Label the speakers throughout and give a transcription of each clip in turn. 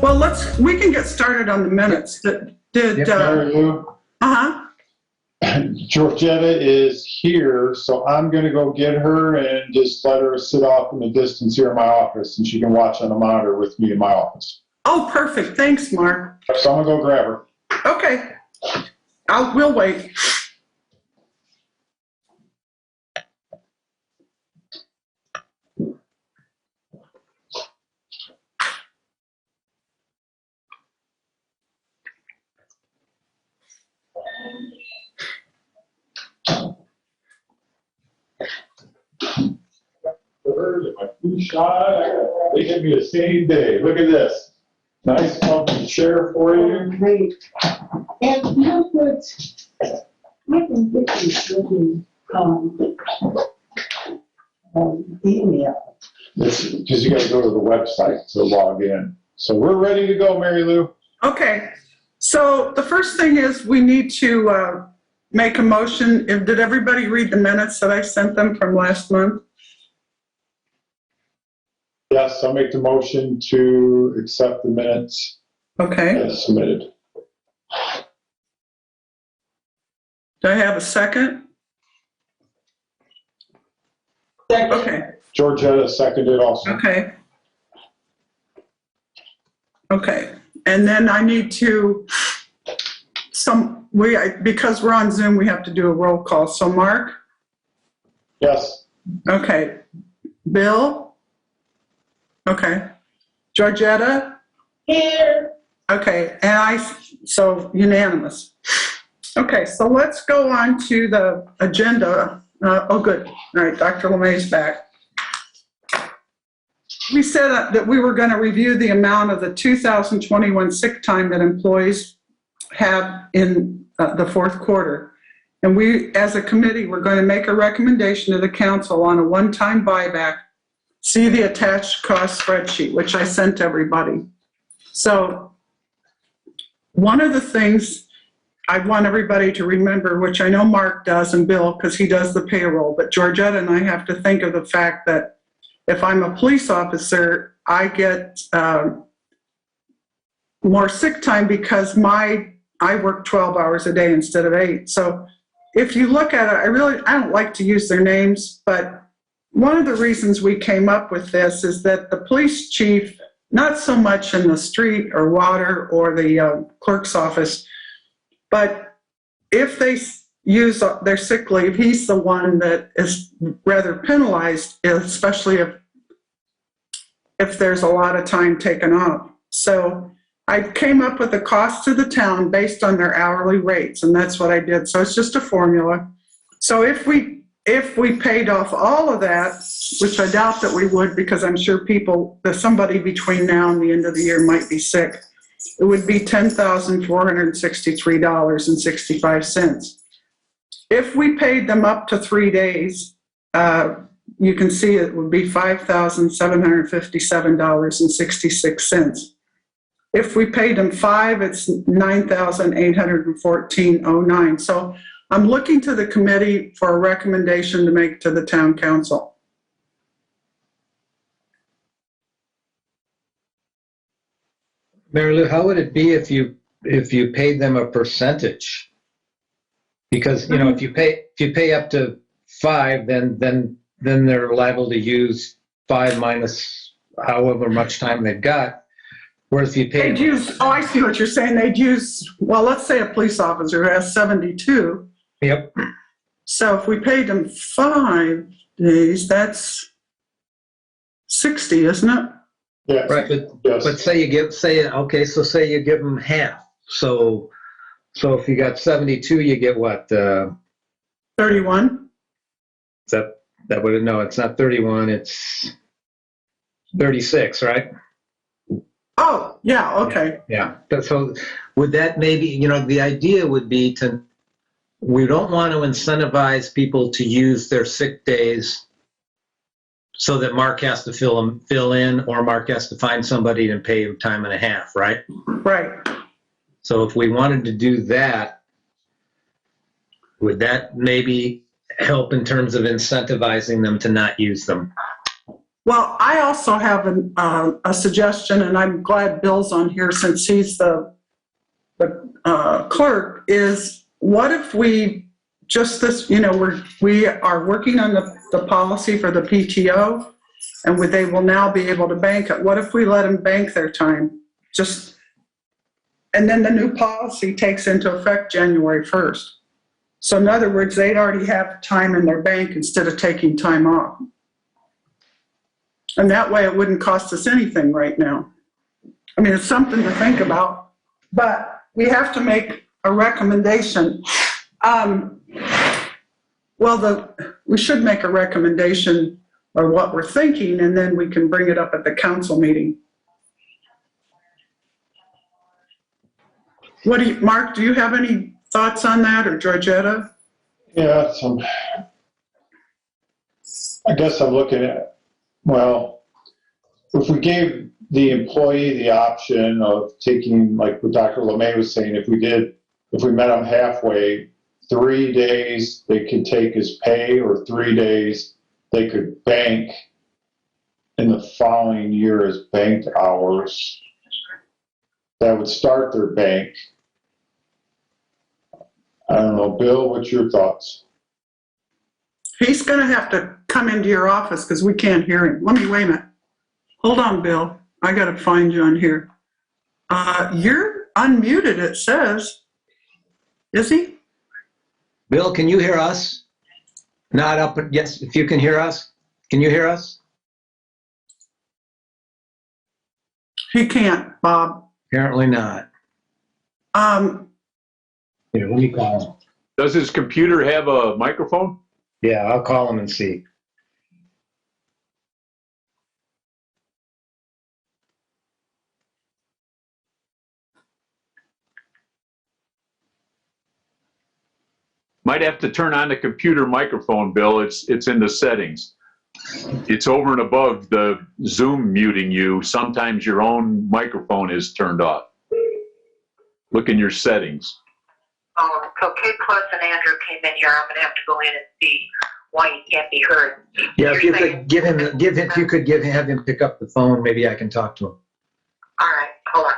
Speaker 1: Well, we can get started on the minutes.
Speaker 2: Mary Lou, Georgetta is here, so I'm going to go get her and just let her sit off in the distance here in my office, and she can watch on the monitor with me in my office.
Speaker 1: Oh, perfect. Thanks, Mark.
Speaker 2: So I'm going to go grab her.
Speaker 1: Okay. We'll wait.
Speaker 2: My flu shot, they hit me the same day. Look at this. Nice pumpkin chair for you.
Speaker 3: Great. And you know what? I can get this looking email.
Speaker 2: Because you got to go to the website to log in. So we're ready to go, Mary Lou.
Speaker 1: Okay. So the first thing is we need to make a motion. Did everybody read the minutes that I sent them from last month?
Speaker 2: Yes, I'll make the motion to accept the minutes
Speaker 1: Okay.
Speaker 2: as submitted.
Speaker 1: Do I have a second?
Speaker 3: Second.
Speaker 1: Okay.
Speaker 2: Georgetta seconded also.
Speaker 1: Okay. Okay. And then I need to, because we're on Zoom, we have to do a roll call. So Mark?
Speaker 2: Yes.
Speaker 1: Okay. Bill? Okay. Georgetta?
Speaker 3: Here.
Speaker 1: Okay. And so unanimous. Okay. So let's go on to the agenda. Oh, good. All right. Dr. LeMay's back. We said that we were going to review the amount of the 2021 sick time that employees have in the fourth quarter. And we, as a committee, we're going to make a recommendation to the council on a one-time buyback. See the attached cost spreadsheet, which I sent everybody. So one of the things I want everybody to remember, which I know Mark does and Bill, because he does the payroll, but Georgetta and I have to think of the fact that if I'm a police officer, I get more sick time because I work 12 hours a day instead of 8. So if you look at it, I don't like to use their names, but one of the reasons we came up with this is that the police chief, not so much in the street or water or the clerk's office, but if they use their sick leave, he's the one that is rather penalized, especially if there's a lot of time taken off. So I came up with a cost to the town based on their hourly rates, and that's what I did. So it's just a formula. So if we paid off all of that, which I doubt that we would, because I'm sure somebody between now and the end of the year might be sick, it would be $10,463.65. If we paid them up to 3 days, you can see it would be $5,757.66. If we paid them 5, it's $9,814.09. So I'm looking to the committee for a recommendation to make to the town council.
Speaker 4: Mary Lou, how would it be if you paid them a percentage? Because if you pay up to 5, then they're liable to use 5 minus however much time they've got. Whereas if you pay,
Speaker 1: I see what you're saying. They'd use, well, let's say a police officer has 72.
Speaker 4: Yep.
Speaker 1: So if we paid them 5 days, that's 60, isn't it?
Speaker 2: Yes.
Speaker 4: Right, but say you give them half. So if you got 72, you get what?
Speaker 1: 31.
Speaker 4: That would no, it's not 31. It's 36, right?
Speaker 1: Oh, yeah. Okay.
Speaker 4: Yeah. So would that maybe the idea would be we don't want to incentivize people to use their sick days so that Mark has to fill in, or Mark has to find somebody and pay him time and a half, right?
Speaker 1: Right.
Speaker 4: So if we wanted to do that, would that maybe help in terms of incentivizing them to not use them?
Speaker 1: Well, I also have a suggestion, and I'm glad Bill's on here since he's the clerk, is what if we just this, we are working on the policy for the PTO, and they will now be able to bank it. What if we let them bank their time? And then the new policy takes into effect January 1st. So in other words, they'd already have time in their bank instead of taking time off. And that way it wouldn't cost us anything right now. I mean, it's something to think about, but we have to make a recommendation. We should make a recommendation or what we're thinking, and then we can bring it up at the council meeting. Mark, do you have any thoughts on that, or Georgetta?
Speaker 2: Yeah, I guess I'm looking at, well, if we gave the employee the option of taking, like what Dr. LeMay was saying, if we met them halfway, 3 days they could take as pay, or 3 days they could bank in the following year as banked hours. That would start their bank. I don't know, Bill, what's your thoughts?
Speaker 1: He's going to have to come into your office because we can't hear him. Wait a minute. Hold on, Bill. I got to find you on here. You're unmuted, it says. Is he?
Speaker 4: Bill, can you hear us? Not up, yes, if you can hear us. Can you hear us?
Speaker 1: He can't, Bob.
Speaker 4: Apparently not. Here, let me call him.
Speaker 5: Does his computer have a microphone?
Speaker 4: Yeah, I'll call him and see.
Speaker 5: Might have to turn on the computer microphone, Bill. It's in the settings. It's over and above the Zoom muting you. Sometimes your own microphone is turned off. Look in your settings.
Speaker 6: So K Plus and Andrew came in here. I'm going to have to go in and see why he can't be heard.
Speaker 4: Yeah, if you could have him pick up the phone, maybe I can talk to him.
Speaker 6: All right, hold on.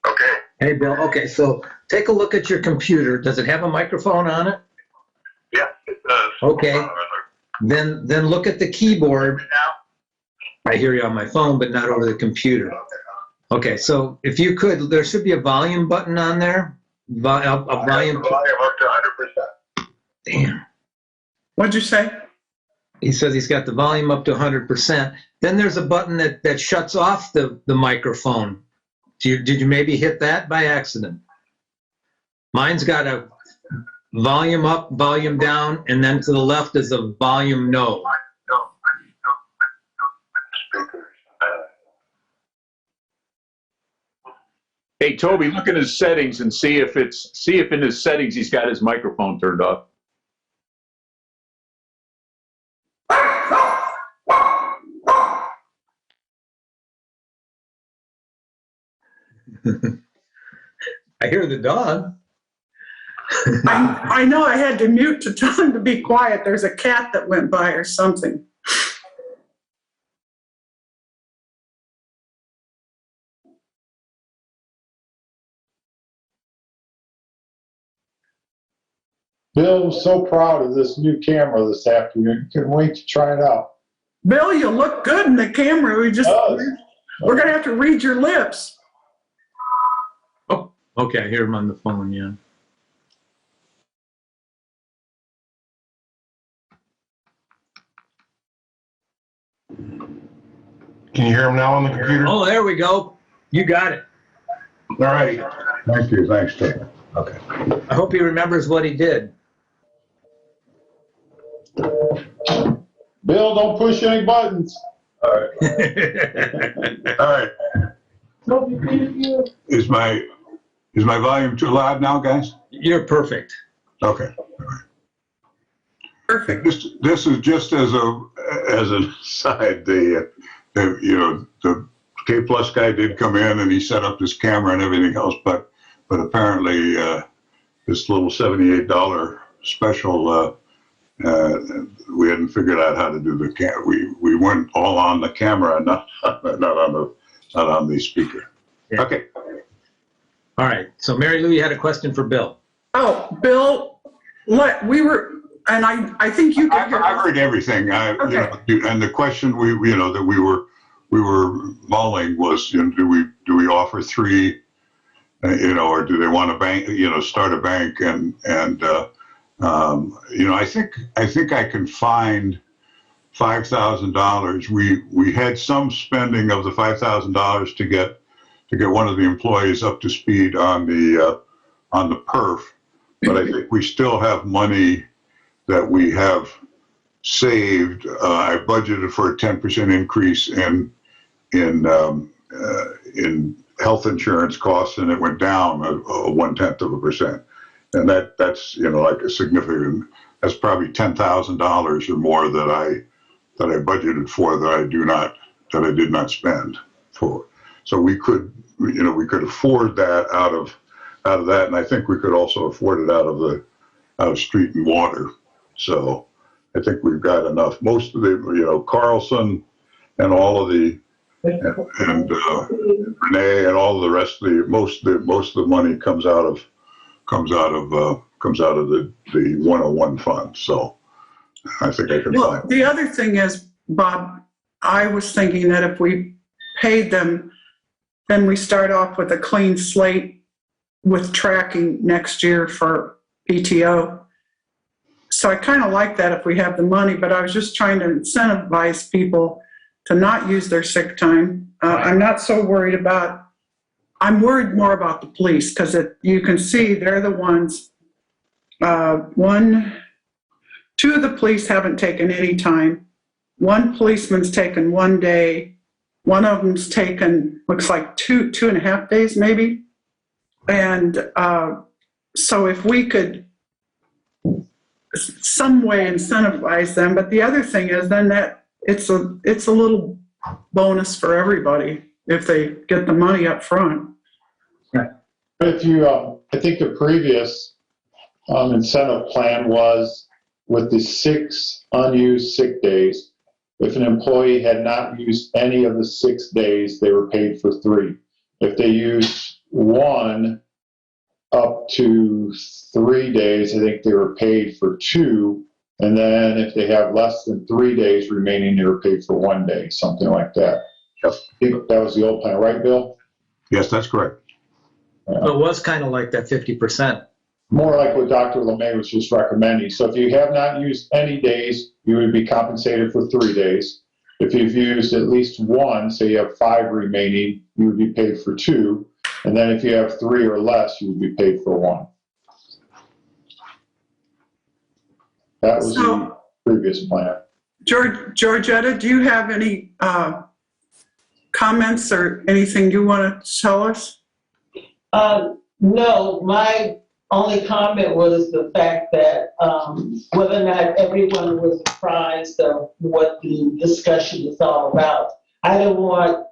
Speaker 5: Okay.
Speaker 4: Hey, Bill, okay, so take a look at your computer. Does it have a microphone on it?
Speaker 5: Yeah, it does.
Speaker 4: Okay. Then look at the keyboard. I hear you on my phone, but not over the computer. Okay, so if you could, there should be a volume button on there. A volume.
Speaker 5: Volume up to 100%.
Speaker 4: Damn.
Speaker 1: What'd you say?
Speaker 4: He says he's got the volume up to 100%. Then there's a button that shuts off the microphone. Did you maybe hit that by accident? Mine's got a volume up, volume down, and then to the left is a volume no.
Speaker 5: Hey, Toby, look in his settings and see if in his settings he's got his microphone turned off.
Speaker 4: I hear the dog.
Speaker 1: I know I had to mute to tell him to be quiet. There's a cat that went by or something.
Speaker 2: Bill was so proud of this new camera this afternoon. Couldn't wait to try it out.
Speaker 1: Bill, you look good in the camera. We're going to have to read your lips.
Speaker 4: Oh, okay, I hear him on the phone, yeah.
Speaker 7: Can you hear him now on the computer?
Speaker 4: Oh, there we go. You got it.
Speaker 7: All right. Thank you. Thanks, Ted. Okay.
Speaker 4: I hope he remembers what he did.
Speaker 2: Bill, don't push any buttons.
Speaker 7: All right. All right.
Speaker 3: Toby, thank you.
Speaker 7: Is my volume too loud now, guys?
Speaker 4: You're perfect.
Speaker 7: Okay.
Speaker 1: Perfect.
Speaker 7: This is just as an aside. The K Plus guy did come in and he set up his camera and everything else, but apparently this little $78 special, we hadn't figured out how to do the we went all on the camera, not on the speaker.
Speaker 4: Yeah.
Speaker 7: Okay.
Speaker 4: All right. So Mary Lou, you had a question for Bill.
Speaker 1: Oh, Bill, we were, and I think you could hear.
Speaker 7: I've heard everything. And the question that we were mulling was, do we offer 3, or do they want to bank, start a bank? And I think I can find $5,000. We had some spending of the $5,000 to get one of the employees up to speed on the perf, but I think we still have money that we have saved. I budgeted for a 10% increase in health insurance costs, and it went down a 0.1%, and that's like a significant. That's probably $10,000 or more that I budgeted for that I did not spend for. So we could afford that out of that, and I think we could also afford it out of street and water. So I think we've got enough. Most of the, Carlson and all of the, and Renee and all of the rest of the, most of the money comes out of the 101 fund. So I think I can
Speaker 1: Well,
Speaker 7: find.
Speaker 1: the other thing is, Bob, I was thinking that if we paid them, then we start off with a clean slate with tracking next year for PTO. So I kind of like that if we have the money, but I was just trying to incentivize people to not use their sick time. I'm not so worried about, I'm worried more about the police because you can see they're the ones, 2 of the police haven't taken any time. 1 policeman's taken 1 day. 1 of them's taken, looks like 2.5 days maybe. And so if we could some way incentivize them, but the other thing is then that it's a little bonus for everybody if they get the money up front.
Speaker 2: If you, I think the previous incentive plan was with the 6 unused sick days. If an employee had not used any of the 6 days, they were paid for 3. If they used 1 up to 3 days, I think they were paid for 2. And then if they have less than 3 days remaining, they were paid for 1 day, something like that.
Speaker 7: Yep.
Speaker 2: I think that was the old plan, right, Bill?
Speaker 7: Yes, that's correct.
Speaker 4: So it was kind of like that 50%.
Speaker 2: More like what Dr. LeMay was just recommending. So if you have not used any days, you would be compensated for 3 days. If you've used at least 1, say you have 5 remaining, you would be paid for 2. And then if you have 3 or less, you would be paid for 1. That was the previous plan.
Speaker 1: Georgetta, do you have any comments or anything you want to tell us?
Speaker 3: No, my only comment was the fact that whether or not everyone was apprised of what the discussion is all about. I don't want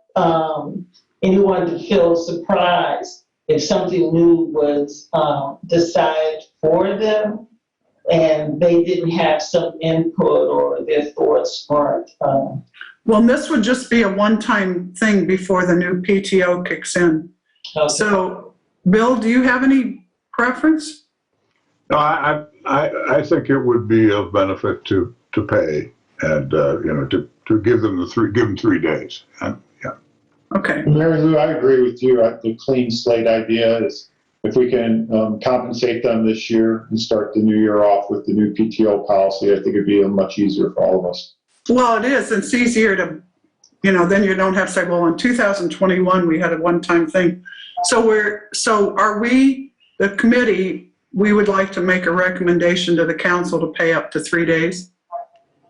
Speaker 3: anyone to feel surprised if something new was decided for them and they didn't have some input or their thoughts weren't.
Speaker 1: Well, this would just be a one-time thing before the new PTO kicks in.
Speaker 3: Okay.
Speaker 1: So, Bill, do you have any preference?
Speaker 7: No, I think it would be of benefit to pay and to give them 3 days. And, yeah.
Speaker 1: Okay.
Speaker 2: Mary Lou, I agree with you. The clean slate idea is if we can compensate them this year and start the new year off with the new PTO policy, I think it'd be much easier for all of us.
Speaker 1: Well, it is. It's easier to, then you don't have to say, well, in 2021, we had a one-time thing. So are we, the committee, we would like to make a recommendation to the council to pay up to 3 days?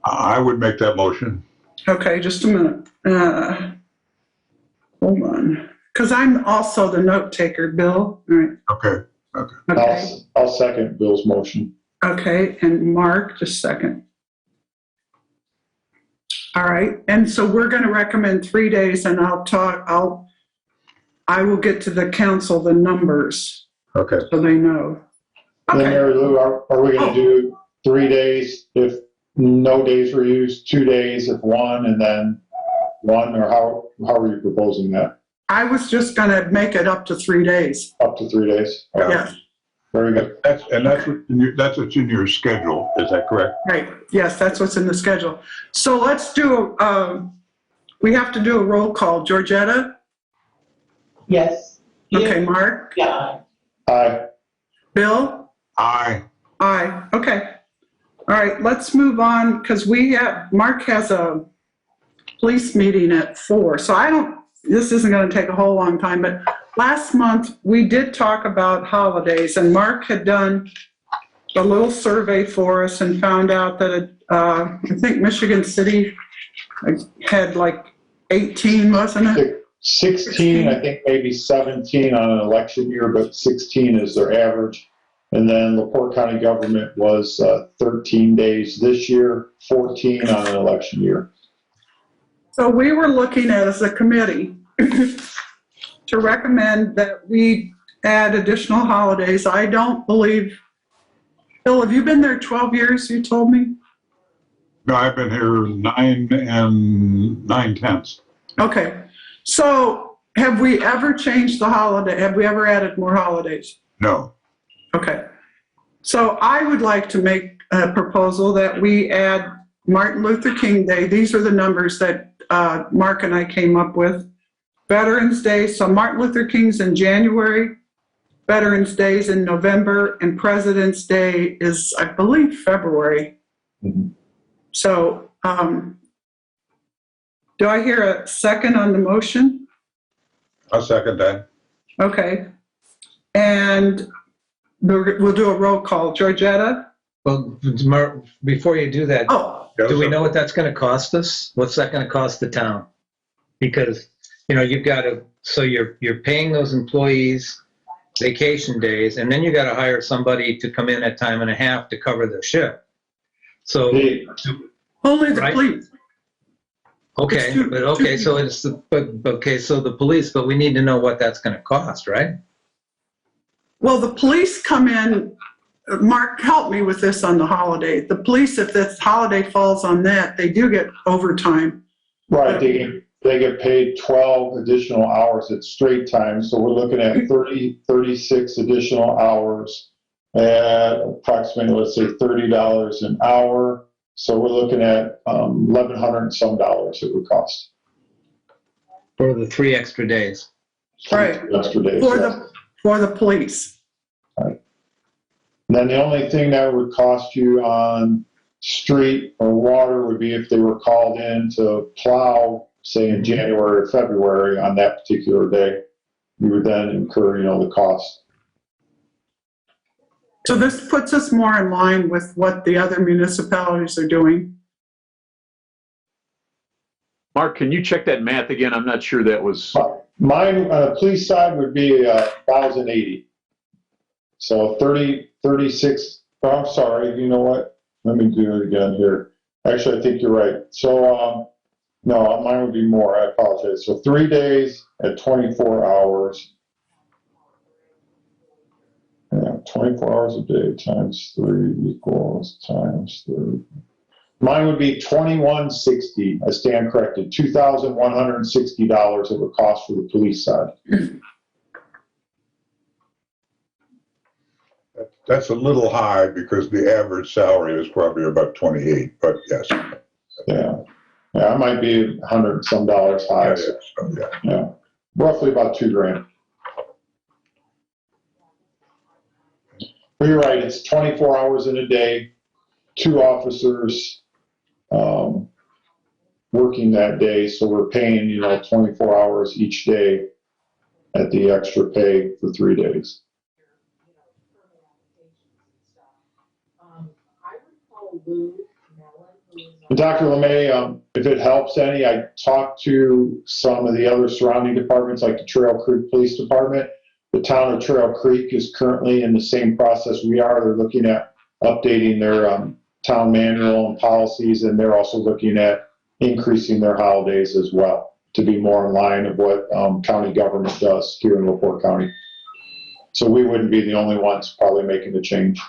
Speaker 7: I would make that motion.
Speaker 1: Okay, just a minute. Hold on. Because I'm also the note taker, Bill. All right.
Speaker 7: Okay.
Speaker 1: Okay.
Speaker 2: I'll second Bill's motion.
Speaker 1: Okay, and Mark, just a second. All right, and so we're going to recommend 3 days, and I will get to the council the numbers
Speaker 7: Okay.
Speaker 1: so they know.
Speaker 2: Then
Speaker 1: Okay,
Speaker 2: Mary Lou, are we gonna do 3 days if no days were used, 2 days if one, and then one, or how are you proposing that?
Speaker 1: I was just going to make it up to 3 days.
Speaker 2: Up to 3 days? Okay,
Speaker 1: Yes,
Speaker 2: very good.
Speaker 7: That's what's in your schedule, is that correct?
Speaker 1: right, yes, that's what's in the schedule. So let's do, we have to do a roll call. Georgetta?
Speaker 3: Yes.
Speaker 1: Okay, Mark?
Speaker 3: Yeah.
Speaker 2: Aye.
Speaker 1: Bill?
Speaker 7: Aye.
Speaker 1: Aye, okay. All right, let's move on, because Mark has a police meeting at 4, so this isn't going to take a whole long time, but last month, we did talk about holidays, and Mark had done a little survey for us and found out that, I think Michigan City had like 18, wasn't it?
Speaker 2: 16, I think maybe 17 on an election year, but 16 is their average. And then LaPorte County government was 13 days this year, 14 on an election year.
Speaker 1: So we were looking at, as a committee, to recommend that we add additional holidays. I don't believe, Bill, have you been there 12 years, you told me?
Speaker 7: No, I've been here 9 9/10.
Speaker 1: Okay. So have we ever changed the holiday? Have we ever added more holidays?
Speaker 7: No.
Speaker 1: Okay. So I would like to make a proposal that we add Martin Luther King Day. These are the numbers that Mark and I came up with. Veterans Day, so Martin Luther King's in January, Veterans Day's in November, and President's Day is, I believe, February.
Speaker 2: Mhm.
Speaker 1: So do I hear a second on the motion?
Speaker 7: I'll second that.
Speaker 1: Okay. And we'll do a roll call. Georgetta?
Speaker 4: Well, Mark, before you do that,
Speaker 1: Oh,
Speaker 4: do we know what that's going to cost us? What's that going to cost the town? Because, you've got to, so you're paying those employees vacation days, and then you got to hire somebody to come in at time and a half to cover their shift. So,
Speaker 1: only the
Speaker 4: Right.
Speaker 1: police.
Speaker 4: okay,
Speaker 1: It's two-
Speaker 4: but okay,
Speaker 1: two
Speaker 4: so it's the police, but we need to know what that's going to cost, right?
Speaker 1: Well, the police come in, Mark, help me with this on the holiday. The police, if this holiday falls on that, they do get overtime.
Speaker 2: Right, they get paid 12 additional hours at straight time, so we're looking at 36 additional hours at approximately, let's say, $30 an hour. So we're looking at $1,100 and some dollars it would cost.
Speaker 4: For the 3 extra days.
Speaker 1: Right.
Speaker 2: Extra days,
Speaker 1: For
Speaker 2: yes.
Speaker 1: for the police.
Speaker 2: And then the only thing that would cost you on street or water would be if they were called in to plow, say in January or February on that particular day. You would then incur, the cost.
Speaker 1: So this puts us more in line with what the other municipalities are doing.
Speaker 5: Mark, can you check that math again? I'm not sure that was,
Speaker 2: Mine on the police side would be 1,080. So 36, I'm sorry, you know what? Let me do it again here. Actually, I think you're right. So, no, mine would be more, I apologize. So 3 days at 24 hours. Yeah, 24 hours a day times 3 equals times 3. Mine would be $2,160. I stand corrected. $2,160 it would cost for the police side.
Speaker 7: That's a little high because the average salary is probably about 28, but yes.
Speaker 2: Yeah. Yeah, I might be $100 and some dollars high. So,
Speaker 7: Yeah.
Speaker 2: yeah, roughly about $2,000. But you're right. It's 24 hours in a day, 2 officers working that day. So we're paying, 24 hours each day at the extra pay for 3 days. And Dr. LeMay, if it helps any, I talked to some of the other surrounding departments, like the Trail Creek Police Department. The town of Trail Creek is currently in the same process we are. They're looking at updating their town manual and policies, and they're also looking at increasing their holidays as well to be more in line of what county government does here in LaPorte County. So we wouldn't be the only ones probably making the change.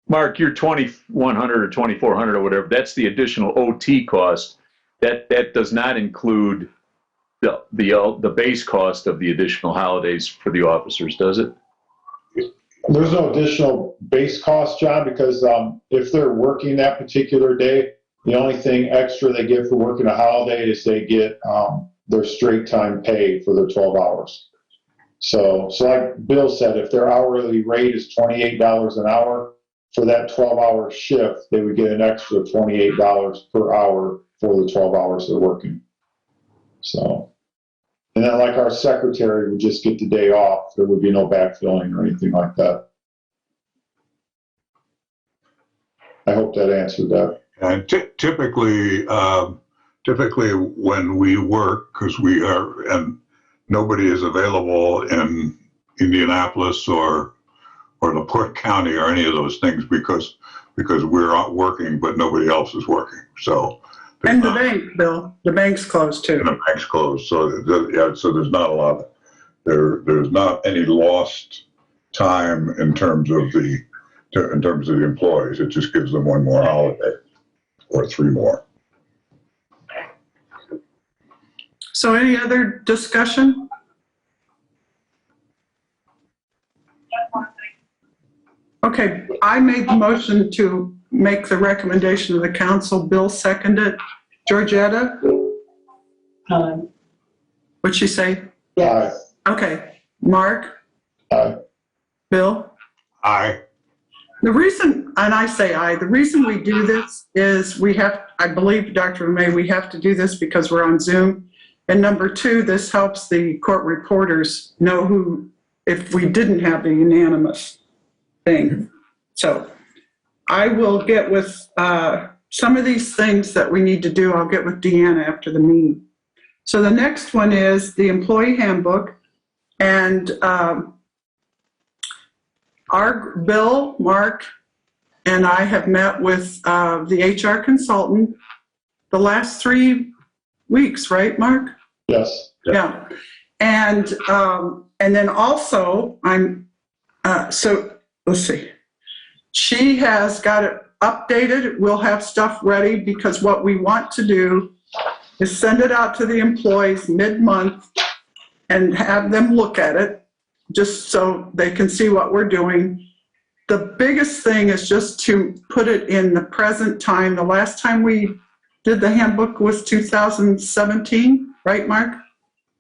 Speaker 5: Mark, your 2,100 or 2,400 or whatever, that's the additional OT cost. That does not include the base cost of the additional holidays for the officers, does it?
Speaker 2: There's no additional base cost, John, because if they're working that particular day, the only thing extra they get for working a holiday is they get their straight time pay for their 12 hours. So like Bill said, if their hourly rate is $28 an hour, for that 12-hour shift, they would get an extra $28 per hour for the 12 hours they're working. So, and then like our secretary would just get the day off. There would be no backfilling or anything like that. I hope that answered that.
Speaker 7: And typically when we work, because we are, and nobody is available in Indianapolis or LaPorte County or any of those things because we're out working, but nobody else is working. So.
Speaker 1: And the bank, Bill, the bank's closed too.
Speaker 7: And the bank's closed, so so there's not a lot. There's not any lost time in terms of the employees. It just gives them one more holiday or three more.
Speaker 1: So any other discussion? Okay, I made the motion to make the recommendation of the council. Bill seconded. Georgetta, what'd she say?
Speaker 3: Yes.
Speaker 1: Okay, Mark?
Speaker 2: Aye.
Speaker 1: Bill?
Speaker 7: Aye.
Speaker 1: The reason, and I say aye, the reason we do this is we have, I believe, Dr. May, we have to do this because we're on Zoom. And number two, this helps the court reporters know who, if we didn't have the unanimous thing. So I will get with some of these things that we need to do. I'll get with Deanna after the meeting. So the next one is the employee handbook. And our Bill, Mark, and I have met with the HR consultant the last 3 weeks, right, Mark?
Speaker 2: Yes.
Speaker 1: Yeah. And then also so let's see. She has got it updated. We'll have stuff ready because what we want to do is send it out to the employees mid-month and have them look at it just so they can see what we're doing. The biggest thing is just to put it in the present time. The last time we did the handbook was 2017, right, Mark?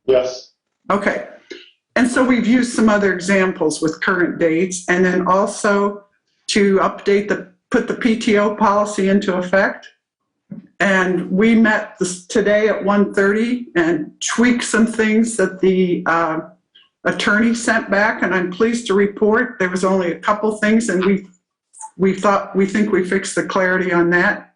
Speaker 2: Yes.
Speaker 1: Okay. And so we've used some other examples with current dates, and then also to put the PTO policy into effect. And we met today at 1:30 and tweaked some things that the attorney sent back, and I'm pleased to report there was only a couple things, and we think we fixed the clarity on that.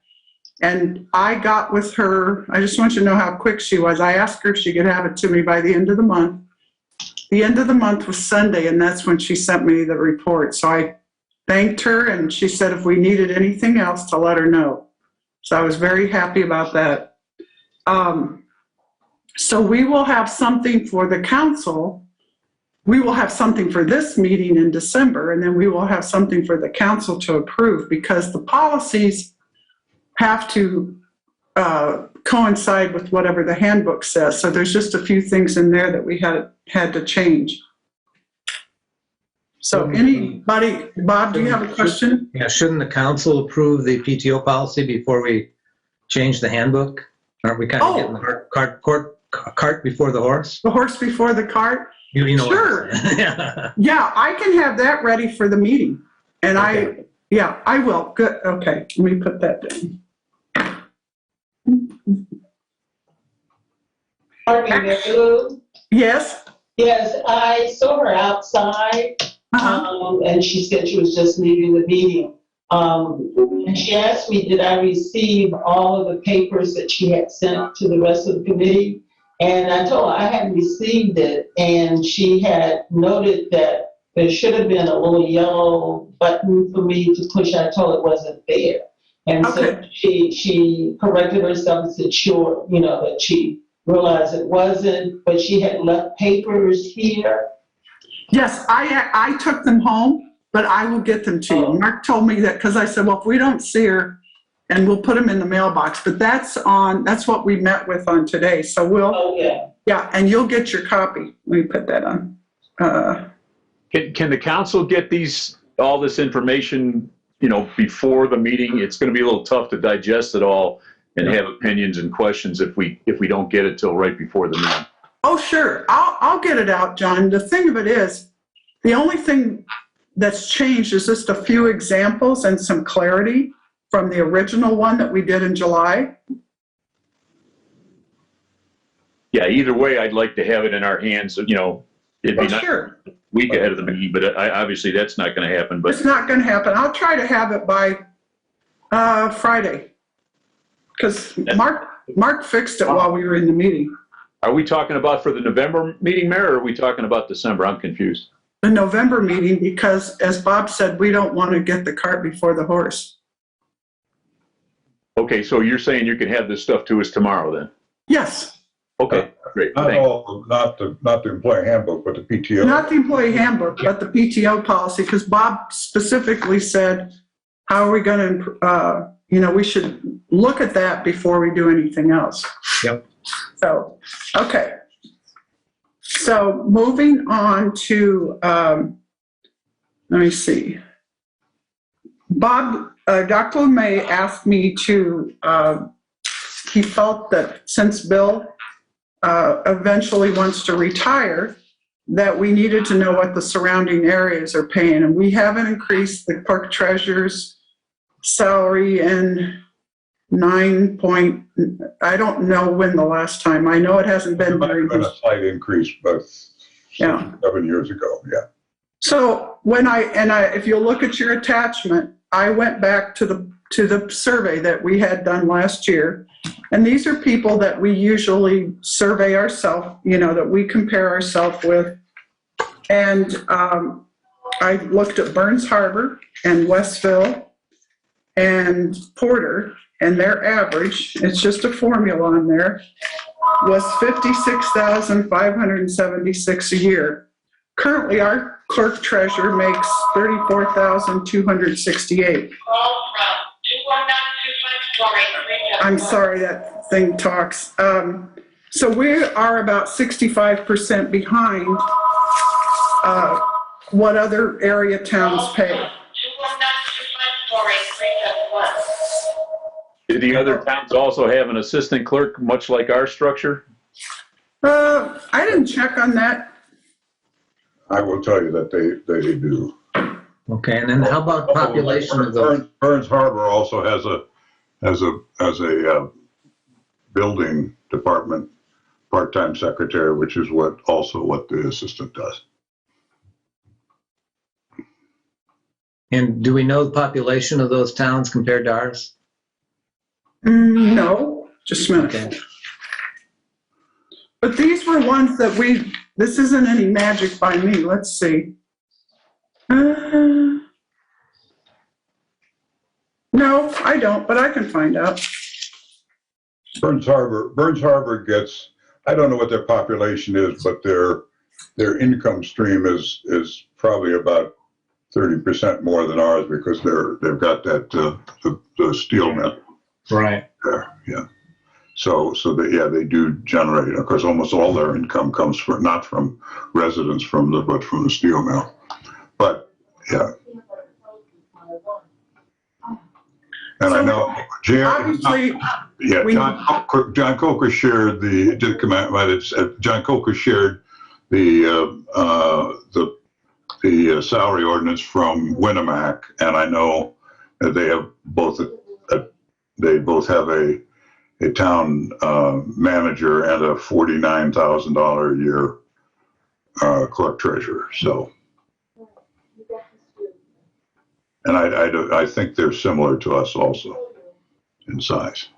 Speaker 1: And I got with her, I just want you to know how quick she was. I asked her if she could have it to me by the end of the month. The end of the month was Sunday, and that's when she sent me the report. So I thanked her, and she said if we needed anything else to let her know. So I was very happy about that. So we will have something for the council. We will have something for this meeting in December, and then we will have something for the council to approve because the policies have to coincide with whatever the handbook says. So there's just a few things in there that we had to change. So anybody, Bob, do you have a question?
Speaker 4: Yeah, shouldn't the council approve the PTO policy before we change the handbook? Aren't we kind of getting the cart before the horse?
Speaker 1: The horse before the cart?
Speaker 4: You know
Speaker 1: Sure.
Speaker 4: what I'm saying. Yeah.
Speaker 1: Yeah, I can have that ready for the meeting. And
Speaker 4: Okay.
Speaker 1: I will. Good. Okay, let me put that down. Yes?
Speaker 3: Yes, I saw her outside, and she said she was just leaving the meeting. And she asked me, did I receive all of the papers that she had sent to the rest of the committee? And I told her I hadn't received it, and she had noted that there should have been a little yellow button for me to push. I told her it wasn't there. And so
Speaker 1: Okay.
Speaker 3: she corrected herself and said, sure, that she realized it wasn't, but she had left papers here.
Speaker 1: Yes, I took them home, but I will get them to you.
Speaker 3: Oh.
Speaker 1: Mark told me that because I said, well, if we don't see her, and we'll put them in the mailbox, but that's what we met with on today. So
Speaker 3: Oh, yeah.
Speaker 1: yeah, and you'll get your copy. Let me put that on.
Speaker 5: Can the council get all this information, before the meeting? It's going to be a little tough to digest it all and have opinions and questions if we don't get it till right before the meeting.
Speaker 1: Oh, sure. I'll get it out, John. The thing of it is, the only thing that's changed is just a few examples and some clarity from the original one that we did in July.
Speaker 5: Yeah, either way, I'd like to have it in our hands. It'd be
Speaker 1: Oh,
Speaker 5: nice
Speaker 1: sure.
Speaker 5: a week ahead of the meeting, but obviously that's not going to happen.
Speaker 1: It's
Speaker 5: But
Speaker 1: not going to happen. I'll try to have it by Friday. Because Mark fixed it while we were in the meeting.
Speaker 5: are we talking about for the November meeting, Mayor, or are we talking about December? I'm confused.
Speaker 1: The November meeting, because as Bob said, we don't want to get the cart before the horse.
Speaker 5: Okay, so you're saying you can have this stuff to us tomorrow then?
Speaker 1: Yes,
Speaker 5: Okay, great.
Speaker 7: Not
Speaker 5: Thanks.
Speaker 7: all, not the employee handbook, but the PTO.
Speaker 1: not the employee handbook, but the PTO policy, because Bob specifically said, how are we going to, we should look at that before we do anything else.
Speaker 4: Yep.
Speaker 1: So, okay. So moving on to, let me see. Bob, Dr. LeMay asked me to, he felt that since Bill eventually wants to retire, that we needed to know what the surrounding areas are paying. And we haven't increased the clerk treasurer's salary in I don't know when the last time. I know it hasn't been
Speaker 7: There might
Speaker 1: during
Speaker 7: have been
Speaker 1: this.
Speaker 7: a slight increase, but
Speaker 1: Yeah.
Speaker 7: 7 years ago, yeah.
Speaker 1: So if you look at your attachment, I went back to the survey that we had done last year. And these are people that we usually survey ourselves, that we compare ourselves with. And I looked at Burns Harbor and Westville and Porter, and their average, it's just a formula on there, was $56,576 a year. Currently, our clerk treasurer makes $34,268. I'm sorry, that thing talks. So we are about 65% behind what other area towns pay.
Speaker 5: Do the other towns also have an assistant clerk, much like our structure?
Speaker 1: I didn't check on that.
Speaker 7: I will tell you that they do.
Speaker 4: Okay, and then how about population of those?
Speaker 7: Burns Harbor also has a building department part-time secretary, which is what the assistant does.
Speaker 4: And do we know the population of those towns compared to ours?
Speaker 1: No, just a minute.
Speaker 4: Okay.
Speaker 1: But these were ones that this isn't any magic by me. Let's see. No, I don't, but I can find out.
Speaker 7: Burns Harbor gets, I don't know what their population is, but their income stream is probably about 30% more than ours because they've got that the steel mill
Speaker 4: Right.
Speaker 7: there. Yeah. So they do generate. Of course, almost all their income comes not from residents but from the steel mill. But yeah. And
Speaker 1: So,
Speaker 7: I know
Speaker 1: obviously,
Speaker 7: John Coker shared John Coker shared the salary ordinance from Winnemac, and I know that they have both have a town manager and a $49,000 a year clerk treasurer. So, and I think they're similar to us also in size.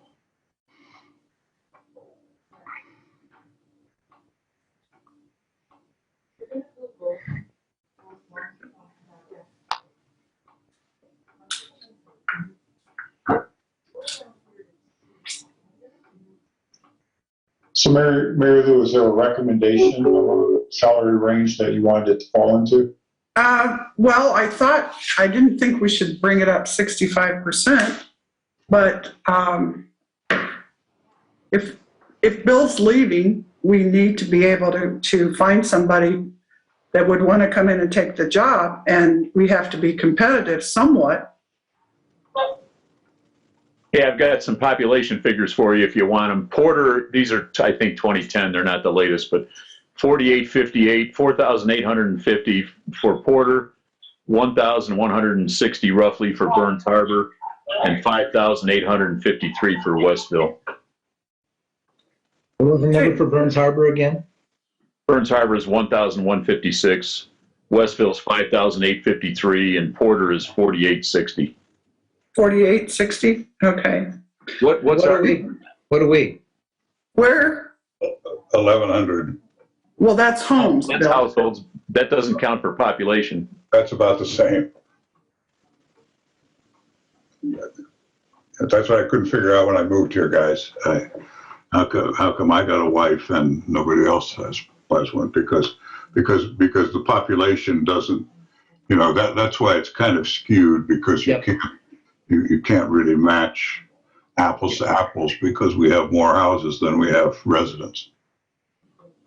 Speaker 2: So Mary Lou, is there a recommendation of a salary range that you wanted it to fall into?
Speaker 1: Well, I didn't think we should bring it up 65%, but if Bill's leaving, we need to be able to find somebody that would want to come in and take the job, and we have to be competitive somewhat.
Speaker 5: Yeah, I've got some population figures for you if you want them. Porter, these are, I think, 2010, they're not the latest, but 4858, 4,850 for Porter, 1,160 roughly for Burns Harbor, and 5,853 for Westville.
Speaker 4: What was the number for Burns Harbor again?
Speaker 5: Burns Harbor is 1,156, Westville's 5,853, and Porter is 4,860.
Speaker 1: 4860? Okay.
Speaker 5: What's
Speaker 4: What
Speaker 5: our?
Speaker 4: are we? What are we?
Speaker 1: Where?
Speaker 7: 1,100.
Speaker 1: Well, that's homes,
Speaker 5: That's
Speaker 1: Bill.
Speaker 5: households. That doesn't count for population.
Speaker 7: That's about the same. That's what I couldn't figure out when I moved here, guys. How come I got a wife and nobody else has one? Because the population doesn't, that's why it's kind of skewed, because
Speaker 4: Yep.
Speaker 7: you can't really match apples to apples, because we have more houses than we have residents.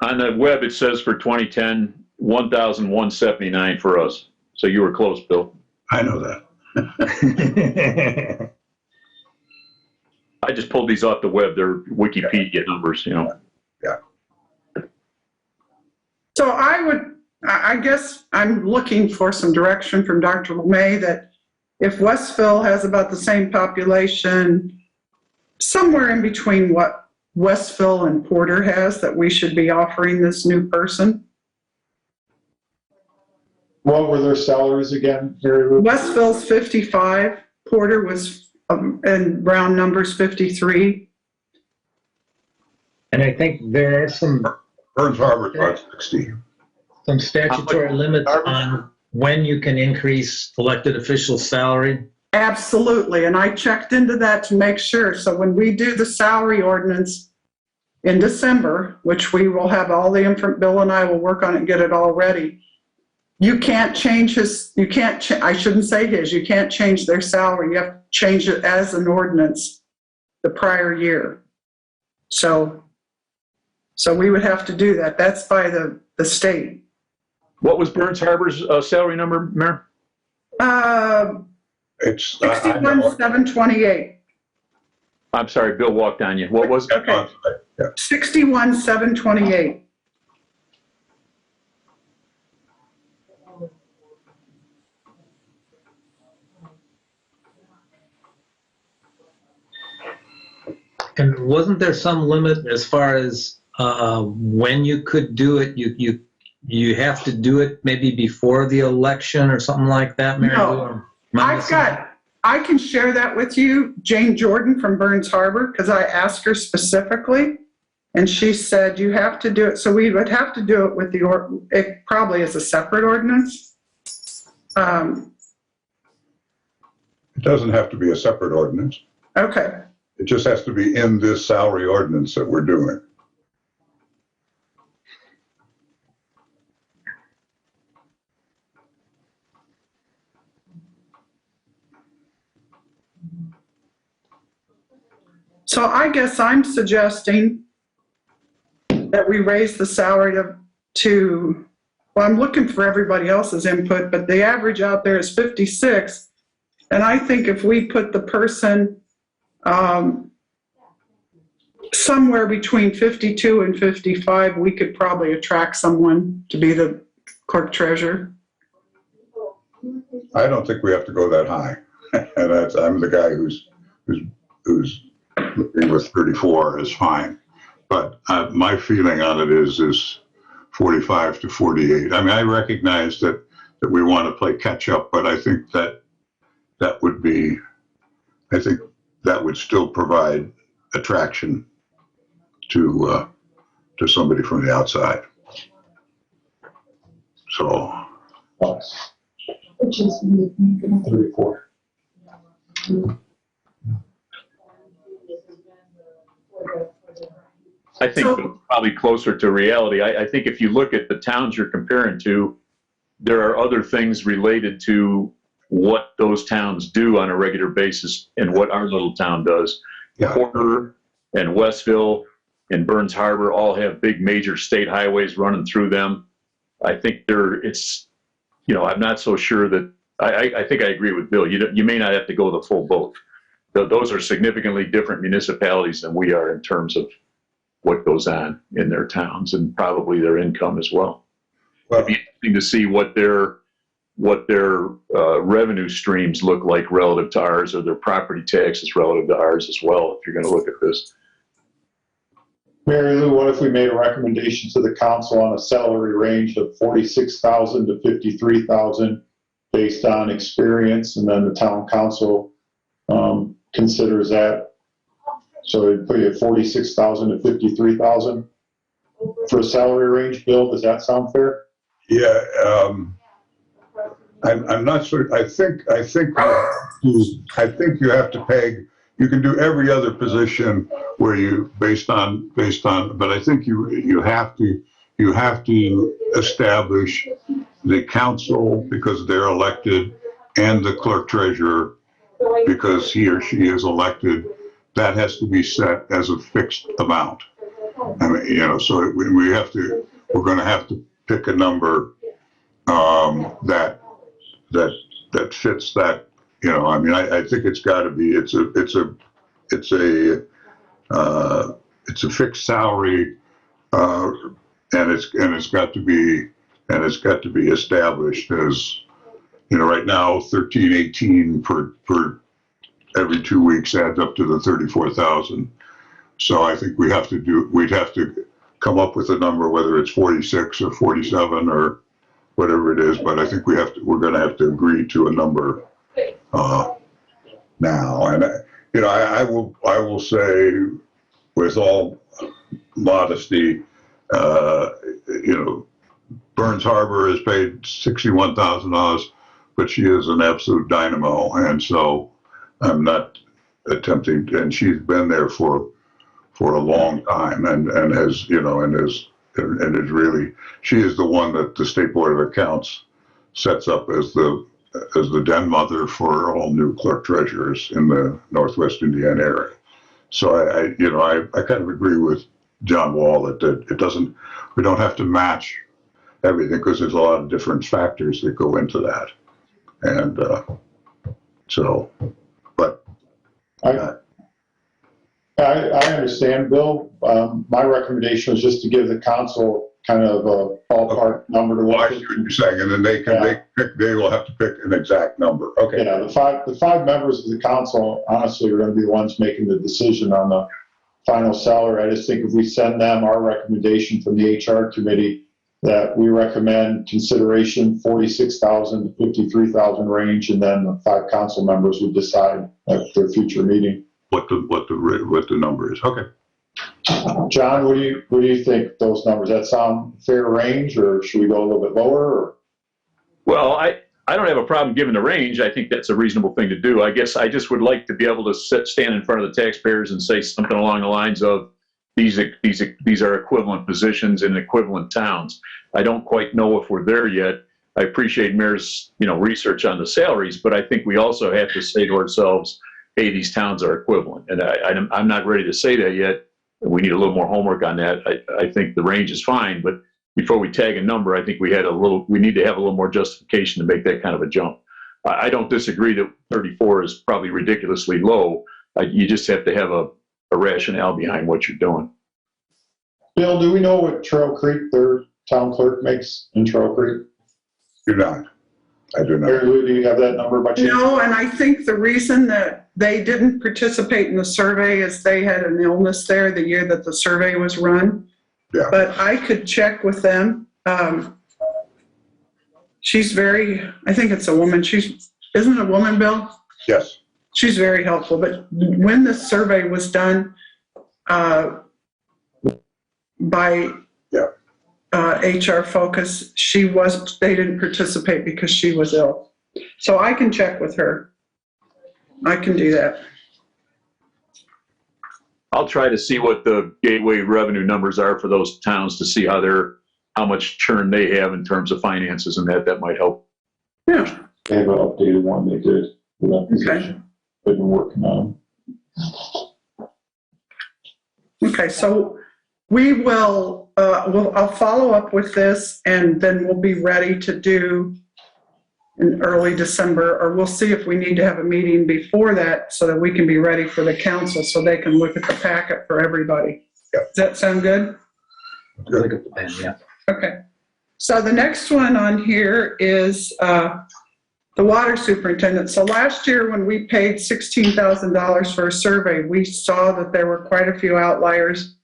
Speaker 5: On the web, it says for 2010, 1,179 for us. So you were close, Bill.
Speaker 7: I know that.
Speaker 5: I just pulled these off the web. They're Wikipedia numbers,
Speaker 1: So I guess I'm looking for some direction from Dr. LeMay that if Westville has about the same population, somewhere in between what Westville and Porter has, that we should be offering this new person.
Speaker 2: What were their salaries again, Mary Lou?
Speaker 1: Westville's 55, Porter was, in round numbers, 53.
Speaker 4: And I think there are some
Speaker 7: Burns Harbor's about 60.
Speaker 4: statutory limits on when you can increase elected official salary.
Speaker 1: Absolutely, and I checked into that to make sure. So when we do the salary ordinance in December, which we will have all the info, Bill and I will work on it and get it all ready. You can't change you can't change their salary. You have to change it as an ordinance the prior year. So we would have to do that. That's by the state.
Speaker 5: What was Burns Harbor's salary number, Mayor?
Speaker 7: It's
Speaker 1: 61,728.
Speaker 5: I'm sorry, Bill walked on you. What was it?
Speaker 1: Okay.
Speaker 7: Yeah.
Speaker 1: 61,728.
Speaker 4: And wasn't there some limit as far as when you could do it? You have to do it maybe before the election or something like that, Mary
Speaker 1: No.
Speaker 4: Lou?
Speaker 1: I can share that with you. Jane Jordan from Burns Harbor, because I asked her specifically, and she said you have to do it. So we would have to do it with it probably is a separate ordinance.
Speaker 7: It doesn't have to be a separate ordinance.
Speaker 1: Okay.
Speaker 7: It just has to be in this salary ordinance that we're doing.
Speaker 1: So I guess I'm suggesting that we raise the salary to, well, I'm looking for everybody else's input, but the average out there is 56. And I think if we put the person somewhere between 52 and 55, we could probably attract someone to be the clerk treasurer.
Speaker 7: I don't think we have to go that high. And I'm the guy who's looking with 34 is fine. But my feeling on it is 45 to 48. I mean, I recognize that we want to play catch up, but I think that would still provide attraction to somebody from the outside. So.
Speaker 3: Which is
Speaker 2: 34.
Speaker 5: I think
Speaker 1: So-
Speaker 5: probably closer to reality. I think if you look at the towns you're comparing to, there are other things related to what those towns do on a regular basis and what our little town does.
Speaker 7: Yeah.
Speaker 5: Porter and Westville and Burns Harbor all have big major state highways running through them. I think I'm not so sure that, I think I agree with Bill. You may not have to go the full boat. Those are significantly different municipalities than we are in terms of what goes on in their towns and probably their income as well. It'd be interesting to see what their revenue streams look like relative to ours, or their property taxes relative to ours as well, if you're going to look at this.
Speaker 2: Mary Lou, what if we made a recommendation to the council on a salary range of 46,000 to 53,000 based on experience, and then the town council considers that? So it'd put you at 46,000 to 53,000 for a salary range. Bill, does that sound fair?
Speaker 7: Yeah, I'm not sure. I think you have to peg. You can do every other position where you based on. But I think you have to establish the council because they're elected, and the clerk treasurer because he or she is elected. That has to be set as a fixed amount. I mean, so we're going to have to pick a number that fits that. I mean, I think it's got to be. It's a fixed salary, and it's got to be established as. Right now, 1318 per every 2 weeks adds up to the 34,000. So I think we'd have to come up with a number, whether it's 46 or 47 or whatever it is. But I think we're going to have to agree to a number now. And I will say, with all modesty, Burns Harbor is paid $61,000, but she is an absolute dynamo, and so I'm not attempting. And she's been there for a long time, and has is really, she is the one that the State Board of Accounts sets up as the den mother for all new clerk treasurers in the Northwest Indiana area. So I kind of agree with John Wall that we don't have to match everything, because there's a lot of different factors that go into that. And but
Speaker 2: I understand, Bill. My recommendation was just to give the council kind of a ballpark number to
Speaker 7: I
Speaker 2: what.
Speaker 7: see what you're saying, and then they will have to pick an exact number. Okay.
Speaker 2: Yeah, the five members of the council honestly are going to be the ones making the decision on the final salary. I just think if we send them our recommendation from the HR committee, that we recommend consideration 46,000 to 53,000 range, and then the 5 council members would decide at their future meeting
Speaker 7: What the number is. Okay.
Speaker 2: John, what do you think those numbers? That sound fair range, or should we go a little bit lower? Or?
Speaker 5: Well, I don't have a problem giving the range. I think that's a reasonable thing to do. I guess I just would like to be able to stand in front of the taxpayers and say something along the lines of, these are equivalent positions in equivalent towns. I don't quite know if we're there yet. I appreciate Mayor's research on the salaries, but I think we also have to say to ourselves, hey, these towns are equivalent. And I'm not ready to say that yet. We need a little more homework on that. I think the range is fine, but before we tag a number, I think we need to have a little more justification to make that kind of a jump. I don't disagree that 34 is probably ridiculously low. You just have to have a rationale behind what you're doing.
Speaker 2: Bill, do we know what Trail Creek, their town clerk, makes in Trail Creek?
Speaker 7: Do not. I do not.
Speaker 2: Mary Lou, do you have that number by chance?
Speaker 1: No, and I think the reason that they didn't participate in the survey is they had an illness there the year that the survey was run.
Speaker 7: Yeah.
Speaker 1: But I could check with them. She's I think it's a woman. Isn't it a woman, Bill?
Speaker 7: Yes.
Speaker 1: She's very helpful. But when the survey was done by HR Focus, they didn't participate because she was ill. So I can check with her. I can do that.
Speaker 5: I'll try to see what the gateway revenue numbers are for those towns to see how much churn they have in terms of finances, and that might help.
Speaker 1: Yeah,
Speaker 2: They have an updated one they did for that position. They've been working on.
Speaker 1: okay, so we will, I'll follow up with this, and then we'll be ready to do in early December, or we'll see if we need to have a meeting before that so that we can be ready for the council so they can look at the packet for everybody. Does that sound good?
Speaker 4: Like a plan, yeah.
Speaker 1: Okay. So the next one on here is the water superintendent. So last year when we paid $16,000 for a survey, we saw that there were quite a few outliers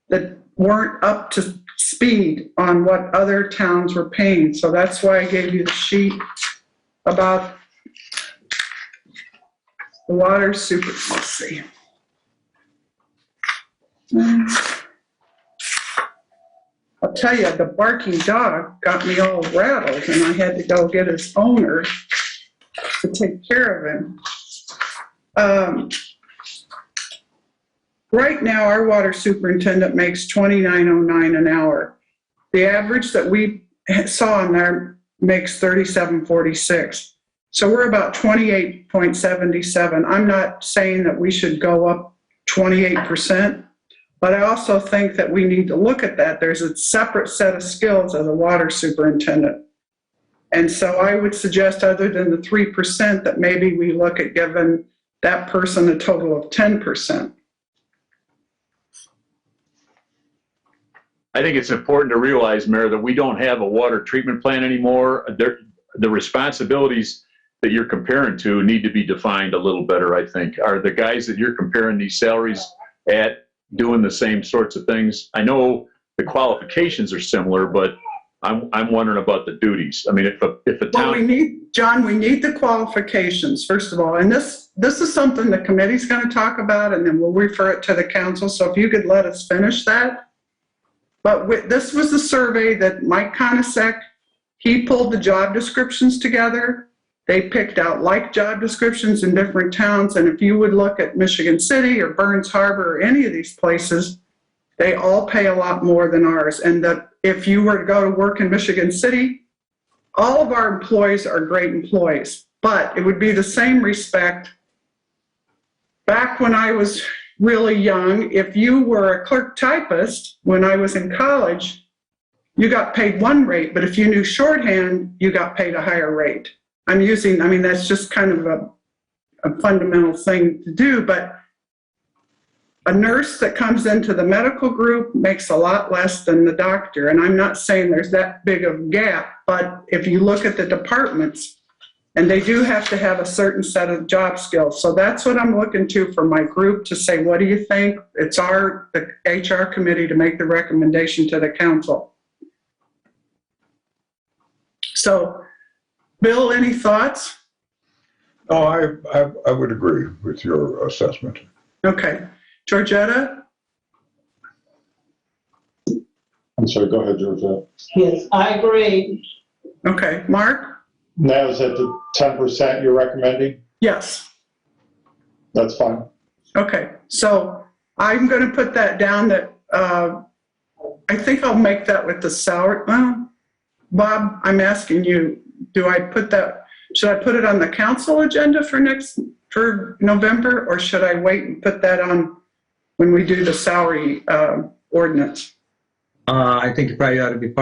Speaker 1: that weren't up to speed on what other towns were paying. So that's why I gave you the sheet about the water super, let's see. I'll tell you, the barking dog got me all rattled, and I had to go get his owner to take care of him. Right now, our water superintendent makes $29.09 an hour. The average that we saw in there makes $37.46. So we're about 28.77. I'm not saying that we should go up 28%, but I also think that we need to look at that. There's a separate set of skills as a water superintendent. And so I would suggest, other than the 3%, that maybe we look at giving that person a total of 10%.
Speaker 5: I think it's important to realize, Mayor, that we don't have a water treatment plant anymore. The responsibilities that you're comparing to need to be defined a little better, I think. Are the guys that you're comparing these salaries at doing the same sorts of things? I know the qualifications are similar, but I'm wondering about the duties. I mean, if a town...
Speaker 1: Well, we need the qualifications, first of all. And this is something the committee's going to talk about, and then we'll refer it to the council. So if you could let us finish that. But this was a survey that Mike Konasek, he pulled the job descriptions together. They picked out like job descriptions in different towns. And if you would look at Michigan City or Burns Harbor or any of these places, they all pay a lot more than ours. And that if you were to go to work in Michigan City, all of our employees are great employees, but it would be the same respect. Back when I was really young, if you were a clerk typist when I was in college, you got paid one rate, but if you knew shorthand, you got paid a higher rate. I mean, that's just kind of a fundamental thing to do, but a nurse that comes into the medical group makes a lot less than the doctor. And I'm not saying there's that big of a gap, but if you look at the departments, and they do have to have a certain set of job skills. So that's what I'm looking to for my group to say, what do you think? It's the HR committee to make the recommendation to the council. So, Bill, any thoughts?
Speaker 7: No, I would agree with your assessment.
Speaker 1: Okay. Georgetta?
Speaker 2: I'm sorry, go ahead, Georgia.
Speaker 3: Yes, I agree.
Speaker 1: Okay. Mark?
Speaker 2: Now, is that the 10% you're recommending?
Speaker 1: Yes.
Speaker 2: That's fine.
Speaker 1: Okay. So I'm going to put that down that I think I'll make that with the salary. Well, Bob, I'm asking you, should I put it on the council agenda for November, or should I wait and put that on when we do the salary ordinance?
Speaker 4: I think it probably ought to be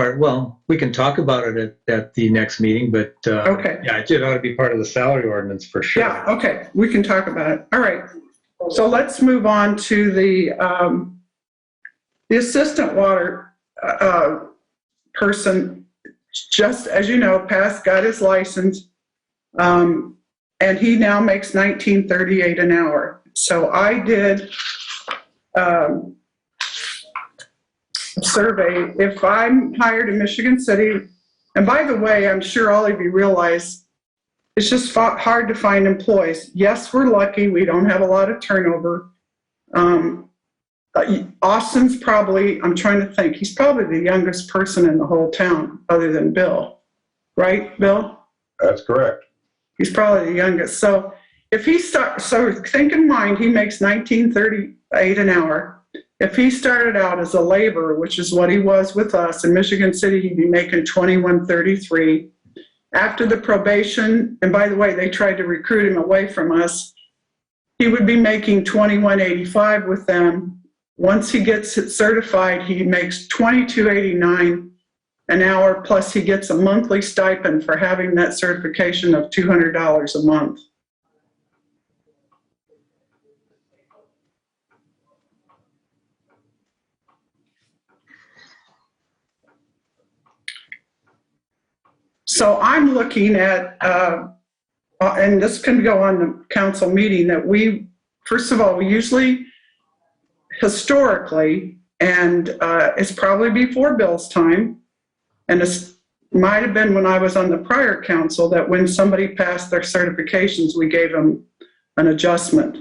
Speaker 4: we can talk about it at the next meeting, but
Speaker 1: Okay.
Speaker 4: yeah, it ought to be part of the salary ordinance for sure.
Speaker 1: Yeah, okay, we can talk about it. All right. So let's move on to the assistant water person. Just as you know, got his license, and he now makes $19.38 an hour. So I did a survey. If I'm hired in Michigan City, and by the way, I'm sure all of you realize it's just hard to find employees. Yes, we're lucky. We don't have a lot of turnover. Austin's probably, I'm trying to think, he's probably the youngest person in the whole town other than Bill. Right, Bill?
Speaker 7: That's correct.
Speaker 1: He's probably the youngest. So if he so think in mind, he makes $19.38 $8 an hour. If he started out as a laborer, which is what he was with us in Michigan City, he'd be making $21.33. After the probation, and by the way, they tried to recruit him away from us, he would be making $21.85 with them. Once he gets it certified, he makes $22.89 an hour, plus he gets a monthly stipend for having that certification of $200 a month. So I'm looking at, and this can go on the council meeting, that we, first of all, we usually, historically, and it's probably before Bill's time, and it might have been when I was on the prior council, that when somebody passed their certifications, we gave them an adjustment.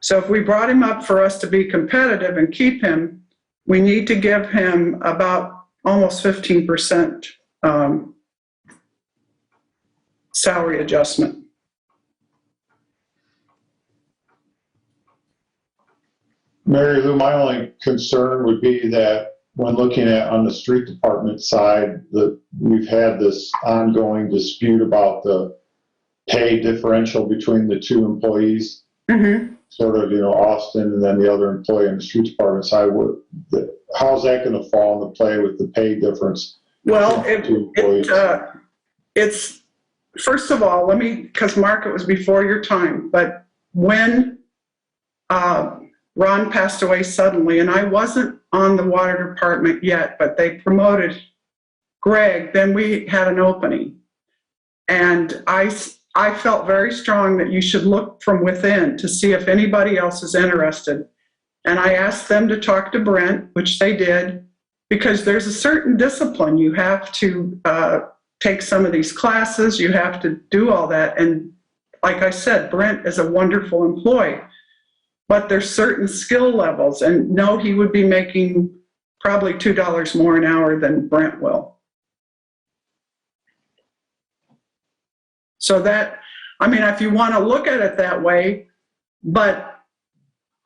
Speaker 1: So if we brought him up for us to be competitive and keep him, we need to give him about almost 15% salary adjustment.
Speaker 2: Mary Lou, my only concern would be that when looking at on the street department side, that we've had this ongoing dispute about the pay differential between the two employees.
Speaker 1: Mm-hmm.
Speaker 2: Sort of, Austin and then the other employee on the street department side. How's that going to fall into play with the pay difference?
Speaker 1: Well, it's, first of all, because Mark, it was before your time, but when Ron passed away suddenly, and I wasn't on the water department yet, but they promoted Greg, then we had an opening. And I felt very strong that you should look from within to see if anybody else is interested. And I asked them to talk to Brent, which they did, because there's a certain discipline. You have to take some of these classes, you have to do all that. And like I said, Brent is a wonderful employee, but there's certain skill levels. And no, he would be making probably $2 more an hour than Brent will. So that, if you want to look at it that way, but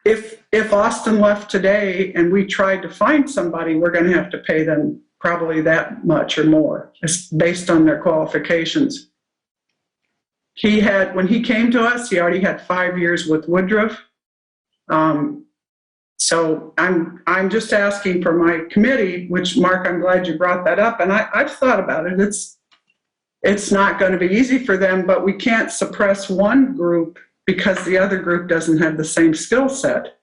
Speaker 1: if Austin left today and we tried to find somebody, we're going to have to pay them probably that much or more. It's based on their qualifications. When he came to us, he already had 5 years with Woodruff. So I'm just asking for my committee, which, Mark, I'm glad you brought that up, and I've thought about it. It's not going to be easy for them, but we can't suppress one group because the other group doesn't have the same skill set.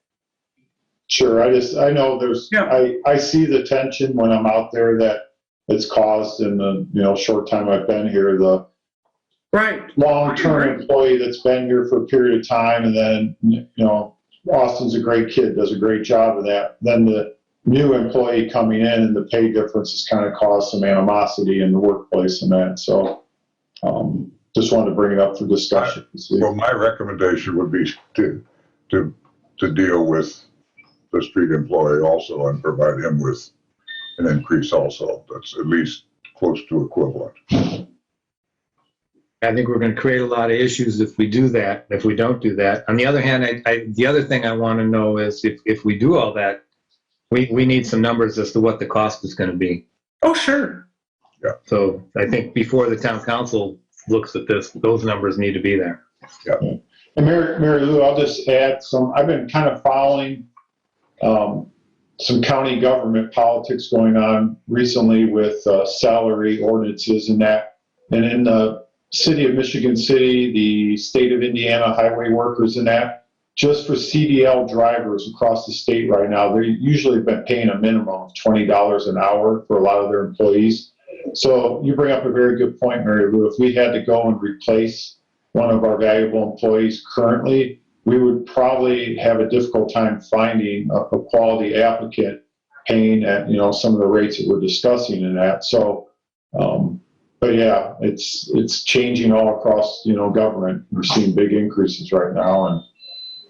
Speaker 2: Sure, I know there's,
Speaker 1: Yeah.
Speaker 2: I see the tension when I'm out there that it's caused in the short time I've been here. The
Speaker 1: Right.
Speaker 2: long-term employee that's been here for a period of time, and then Austin's a great kid, does a great job of that. Then the new employee coming in and the pay difference has kind of caused some animosity in the workplace and that. So just wanted to bring it up for discussion.
Speaker 7: Well, my recommendation would be to deal with the street employee also and provide him with an increase also. That's at least close to equivalent.
Speaker 4: I think we're going to create a lot of issues if we do that, if we don't do that. On the other hand, the other thing I want to know is if we do all that, we need some numbers as to what the cost is going to be.
Speaker 1: Oh, sure.
Speaker 7: Yeah.
Speaker 4: So I think before the town council looks at this, those numbers need to be there.
Speaker 7: Yeah.
Speaker 2: And Mary Lou, I'll just add I've been kind of following some county government politics going on recently with salary ordinances and that. And in the city of Michigan City, the state of Indiana highway workers and that, just for CDL drivers across the state right now, they usually have been paying a minimum of $20 an hour for a lot of their employees. So you bring up a very good point, Mary Lou. If we had to go and replace one of our valuable employees currently, we would probably have a difficult time finding a quality applicant paying at some of the rates that we're discussing in that. So, but yeah, it's changing all across government. We're seeing big increases right now, and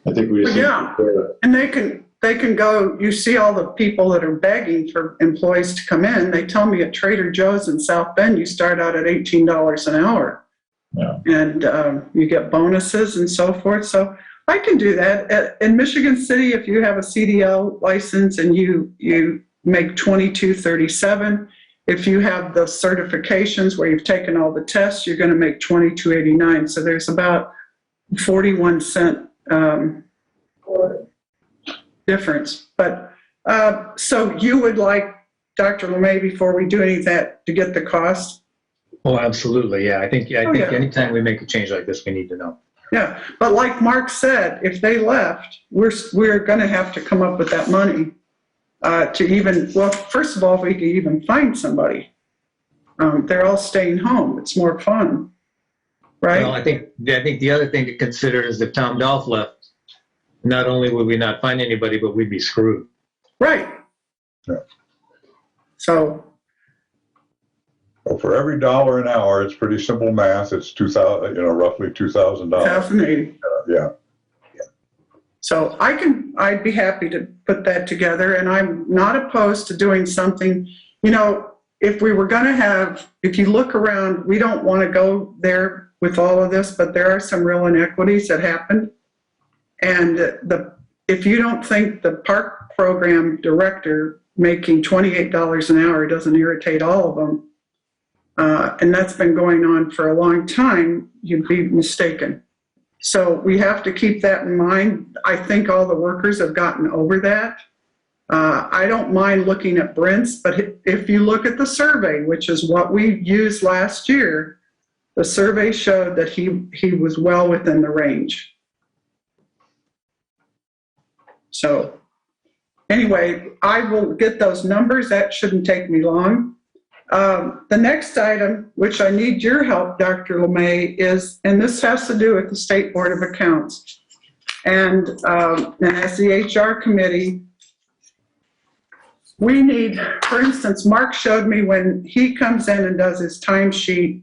Speaker 2: I think we just need to prepare.
Speaker 1: And they can go. You see all the people that are begging for employees to come in. They tell me at Trader Joe's in South Bend, you start out at $18 an hour.
Speaker 2: Yeah.
Speaker 1: And you get bonuses and so forth. So I can do that. In Michigan City, if you have a CDL license and you make 2237, if you have the certifications where you've taken all the tests, you're going to make 2289. So there's about 41 cent difference. But so you would like, Dr. LeMay, before we do any of that, to get the cost?
Speaker 4: Oh, absolutely. Yeah. I think
Speaker 1: yeah.
Speaker 4: anytime we make a change like this, we need to know.
Speaker 1: Yeah. But like Mark said, if they left, we're going to have to come up with that money to even, well, first of all, if we could even find somebody. They're all staying home. It's more fun, right?
Speaker 4: Well, I think the other thing to consider is if Tom Dolph left, not only would we not find anybody, but we'd be screwed.
Speaker 1: Right.
Speaker 7: Yeah.
Speaker 1: So,
Speaker 7: Well, for every dollar an hour, it's pretty simple math. It's roughly $2,000.
Speaker 1: 1,080.
Speaker 7: Yeah.
Speaker 1: So I'd be happy to put that together, and I'm not opposed to doing something, if we were going to have, if you look around, we don't want to go there with all of this, but there are some real inequities that happened. And if you don't think the park program director making $28 an hour doesn't irritate all of them, and that's been going on for a long time, you'd be mistaken. So we have to keep that in mind. I think all the workers have gotten over that. I don't mind looking at Brent's, but if you look at the survey, which is what we used last year, the survey showed that he was well within the range. So anyway, I will get those numbers. That shouldn't take me long. The next item, which I need your help, Dr. LeMay, is, and this has to do with the State Board of Accounts. And as the HR committee, we need, for instance, Mark showed me when he comes in and does his timesheet,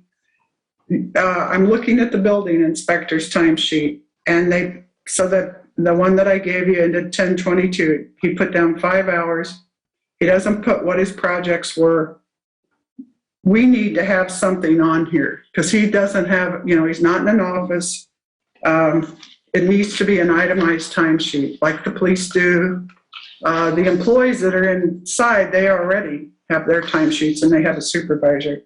Speaker 1: I'm looking at the building inspector's timesheet, and so that the one that I gave you ended 10/22. He put down 5 hours. He doesn't put what his projects were. We need to have something on here because he doesn't have, he's not in an office. It needs to be an itemized timesheet like the police do. The employees that are inside, they already have their timesheets and they have a supervisor.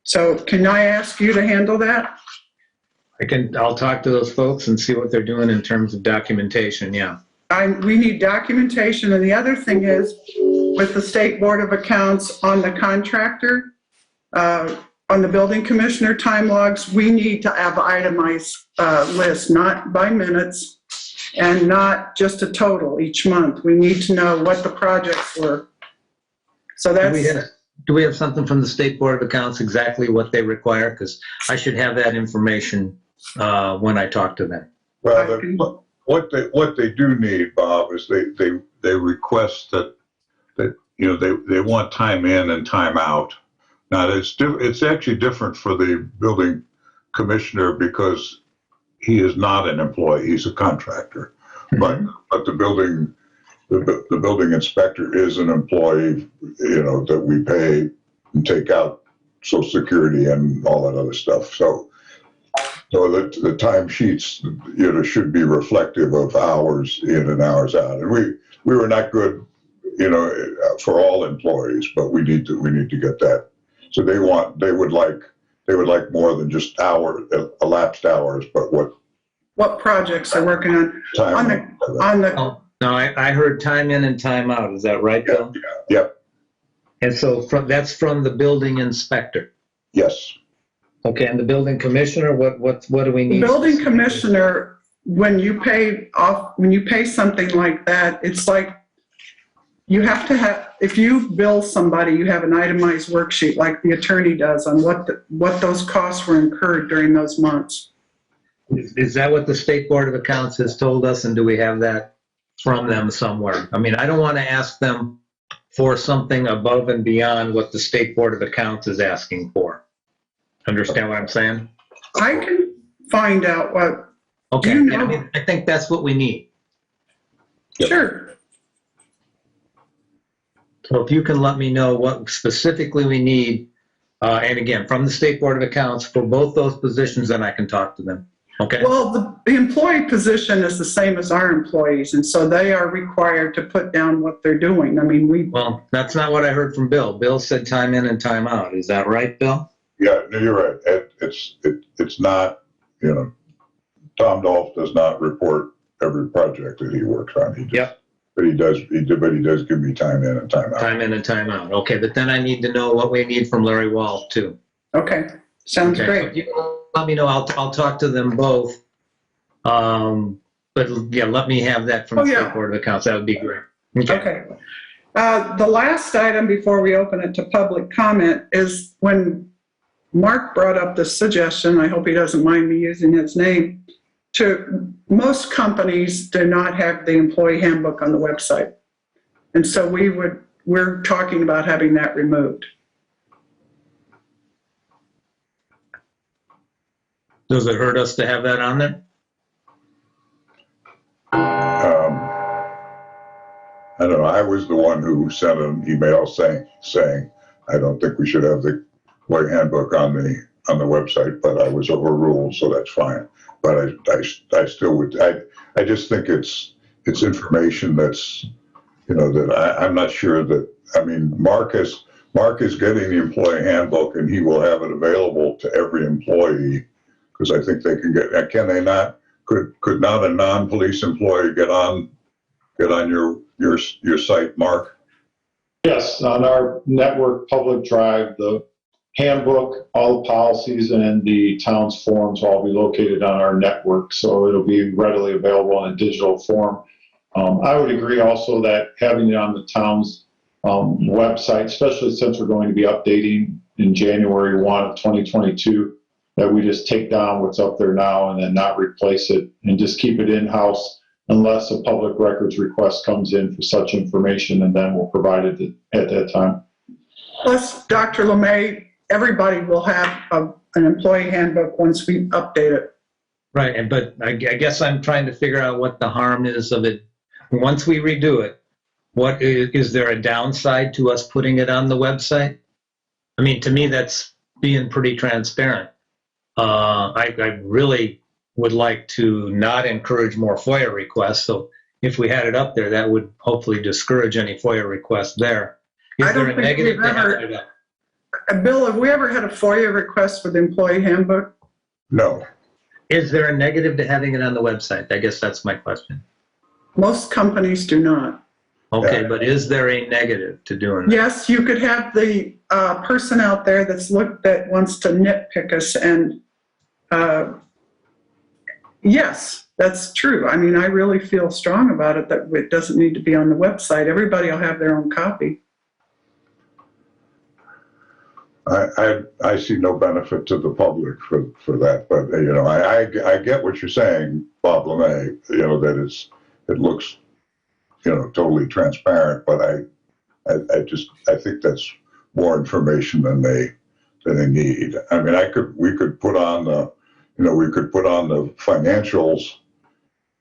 Speaker 1: So can I ask you to handle that?
Speaker 4: I'll talk to those folks and see what they're doing in terms of documentation. Yeah.
Speaker 1: We need documentation. And the other thing is, with the State Board of Accounts on the contractor, on the building commissioner time logs, we need to have itemized list, not by minutes and not just a total each month. We need to know what the projects were. So that's...
Speaker 4: Do we have something from the State Board of Accounts exactly what they require? Because I should have that information when I talk to them.
Speaker 7: Well, what they do need, Bob, is they request that they want time in and time out. Now it's actually different for the building commissioner because he is not an employee; he's a contractor. Mm-hmm. But the building inspector is an employee, that we pay and take out Social Security and all that other stuff. So the time sheets, should be reflective of hours in and hours out. And we were not good, for all employees, but we need to get that. So they would like more than just elapsed hours, but
Speaker 1: what projects they're working on.
Speaker 4: No, I heard time in and time out. Is that right, Bill?
Speaker 7: Yeah.
Speaker 4: And so that's from the building inspector.
Speaker 7: Yes.
Speaker 4: Okay, and the building commissioner, what do we need?
Speaker 1: The building commissioner, when you pay something like that, it's like you have to have, if you bill somebody, you have an itemized worksheet like the attorney does on what those costs were incurred during those months.
Speaker 4: Is that what the State Board of Accounts has told us, and do we have that from them somewhere? I mean, I don't want to ask them for something above and beyond what the State Board of Accounts is asking for. Understand what I'm saying?
Speaker 1: I can find out what.
Speaker 4: Okay, I think that's what we need.
Speaker 1: Sure.
Speaker 4: So if you can let me know what specifically we need, and again, from the State Board of Accounts for both those positions, then I can talk to them. Okay?
Speaker 1: Well, the employee position is the same as our employees, and so they are required to put down what they're doing. I mean,
Speaker 4: Well, that's not what I heard from Bill. Bill said time in and time out. Is that right, Bill?
Speaker 7: Yeah, no, you're right. It's not, Tom Dolph does not report every project that he works on. He just,
Speaker 4: Yep.
Speaker 7: But he does give me time in and time out.
Speaker 4: Time in and time out. Okay, but then I need to know what we need from Larry Wall too.
Speaker 1: okay, sounds
Speaker 4: Okay,
Speaker 1: great.
Speaker 4: if you let me know. I'll talk to them both. But yeah, let me have that from
Speaker 1: Oh,
Speaker 4: the
Speaker 1: yeah.
Speaker 4: State Board of Accounts. That would be great.
Speaker 1: Okay. The last item before we open it to public comment is when Mark brought up the suggestion, I hope he doesn't mind me using his name, most companies do not have the employee handbook on the website. And so we're talking about having that removed.
Speaker 4: Does it hurt us to have that on there?
Speaker 7: I don't know. I was the one who sent an email saying I don't think we should have the employee handbook on the website, but I was overruled, so that's fine. But I still would. I just think it's information that's that I'm not sure that. I mean, Mark is getting the employee handbook, and he will have it available to every employee because I think they can get. Can they not? Could not a non-police employee get on your site, Mark?
Speaker 2: Yes, on our network public drive, the handbook, all the policies, and the town's forms will all be located on our network, so it'll be readily available in a digital form. I would agree also that having it on the town's website, especially since we're going to be updating in January 1 of 2022, that we just take down what's up there now and then not replace it and just keep it in-house unless a public records request comes in for such information, and then we'll provide it at that time.
Speaker 1: Plus, Dr. LeMay, everybody will have an employee handbook once we update it.
Speaker 4: Right, but I guess I'm trying to figure out what the harm is of it. Once we redo it, what is there a downside to us putting it on the website? I mean, to me, that's being pretty transparent. I really would like to not encourage more FOIA requests. So if we had it up there, that would hopefully discourage any FOIA requests there. Is
Speaker 1: I don't
Speaker 4: there a
Speaker 1: think
Speaker 4: negative
Speaker 1: we've
Speaker 4: to having
Speaker 1: ever-
Speaker 4: it up?
Speaker 1: Bill, have we ever had a FOIA request for the employee handbook?
Speaker 7: No.
Speaker 4: Is there a negative to having it on the website? I guess that's my question.
Speaker 1: Most companies do not.
Speaker 4: Okay,
Speaker 7: Yeah.
Speaker 4: but is there a negative to doing that?
Speaker 1: Yes, you could have the person out there that wants to nitpick us, and yes, that's true. I mean, I really feel strong about it, that it doesn't need to be on the website. Everybody will have their own copy.
Speaker 7: I see no benefit to the public for that, but I get what you're saying, Bob LeMay. That it looks totally transparent, but I think that's more information than they need. I mean, we could put on the financials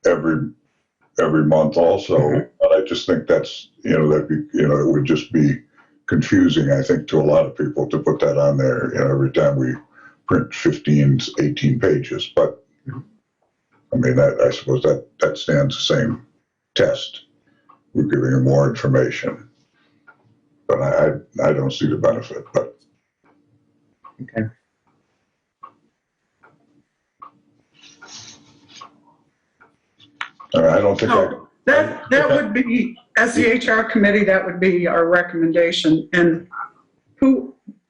Speaker 7: every month also,
Speaker 4: Mm-hmm.
Speaker 7: but I just think that's it would just be confusing, I think, to a lot of people to put that on there every time we print 18 pages. But I mean, I suppose that stands the same test. We're giving them more information, but I don't see the benefit. But
Speaker 4: Okay.
Speaker 7: I mean, I don't think
Speaker 1: No, that would be, as the HR committee, that would be our recommendation. And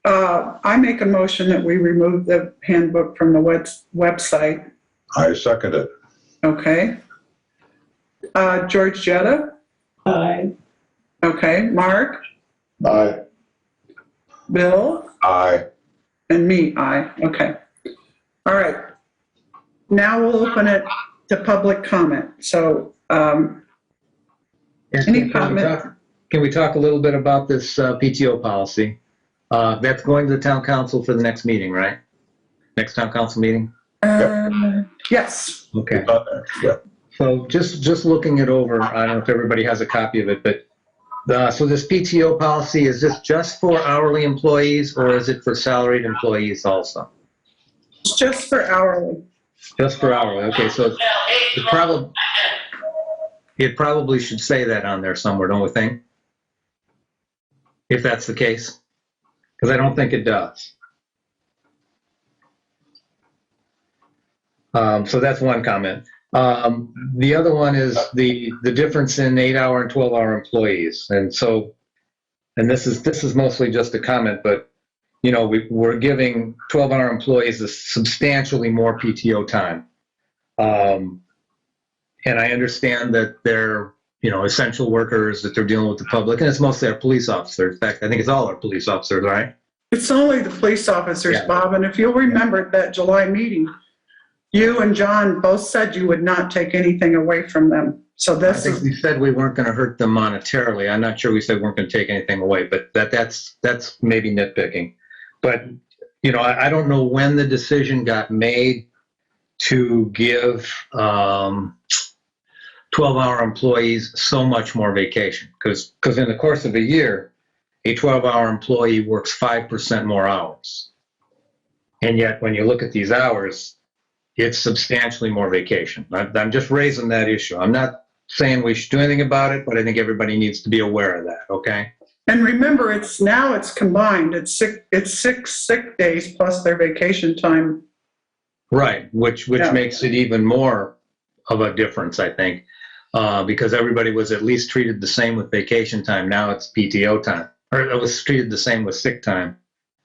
Speaker 1: I make a motion that we remove the handbook from the website.
Speaker 7: I second it.
Speaker 1: Okay. George Jetta?
Speaker 3: Aye.
Speaker 1: Okay. Mark?
Speaker 2: Aye.
Speaker 1: Bill?
Speaker 7: Aye.
Speaker 1: And me, aye. Okay. All right. Now we'll open it to public comment. So, any comment?
Speaker 4: Can we talk a little bit about this PTO policy? That's going to the town council for the next meeting, right? Next town council meeting?
Speaker 1: Yes.
Speaker 4: Okay.
Speaker 7: It's on there. Yeah.
Speaker 4: So just looking it over, I don't know if everybody has a copy of it, but so this PTO policy, is this just for hourly employees or is it for salaried employees also?
Speaker 1: It's just for hourly.
Speaker 4: Just for hourly, okay, so it probably should say that on there somewhere, don't we think? If that's the case, because I don't think it does. So that's one comment. The other one is the difference in 8-hour and 12-hour employees. And so, and this is mostly just a comment, but you know, we're giving 12-hour employees a substantially more PTO time. And I understand that they're, you know, essential workers, that they're dealing with the public, and it's mostly our police officers. In fact, I think it's all our police officers, right?
Speaker 1: It's only the police officers,
Speaker 4: Yeah.
Speaker 1: Bob, and if you'll remember at that July meeting, you and John both said you would not take anything away from them. So
Speaker 4: I
Speaker 1: this
Speaker 4: think
Speaker 1: is,
Speaker 4: we said we weren't going to hurt them monetarily. I'm not sure we said we weren't going to take anything away, but that's maybe nitpicking. But, you know, I don't know when the decision got made to give 12-hour employees so much more vacation. Because in the course of a year, a 12-hour employee works 5% more hours. And yet, when you look at these hours, it's substantially more vacation. I'm just raising that issue. I'm not saying we should do anything about it, but I think everybody needs to be aware of that, okay?
Speaker 1: and remember, it's combined. It's six sick days plus their vacation time.
Speaker 4: Right, which
Speaker 1: Yeah.
Speaker 4: makes it even more of a difference, I think, because everybody was at least treated the same with vacation time. Now it's PTO time, or it was treated the same with sick time.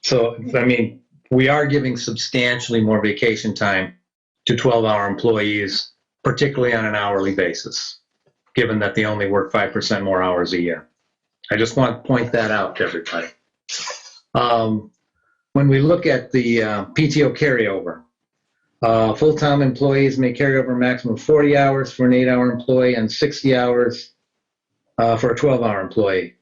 Speaker 4: So, I mean, we are giving substantially more vacation time to 12-hour employees, particularly on an hourly basis, given that they only work 5% more hours a year. I just want to point that out to everybody. When we look at the PTO carryover, full-time employees may carry over a maximum of 40 hours for an 8-hour employee and 60 hours for a 12-hour employee.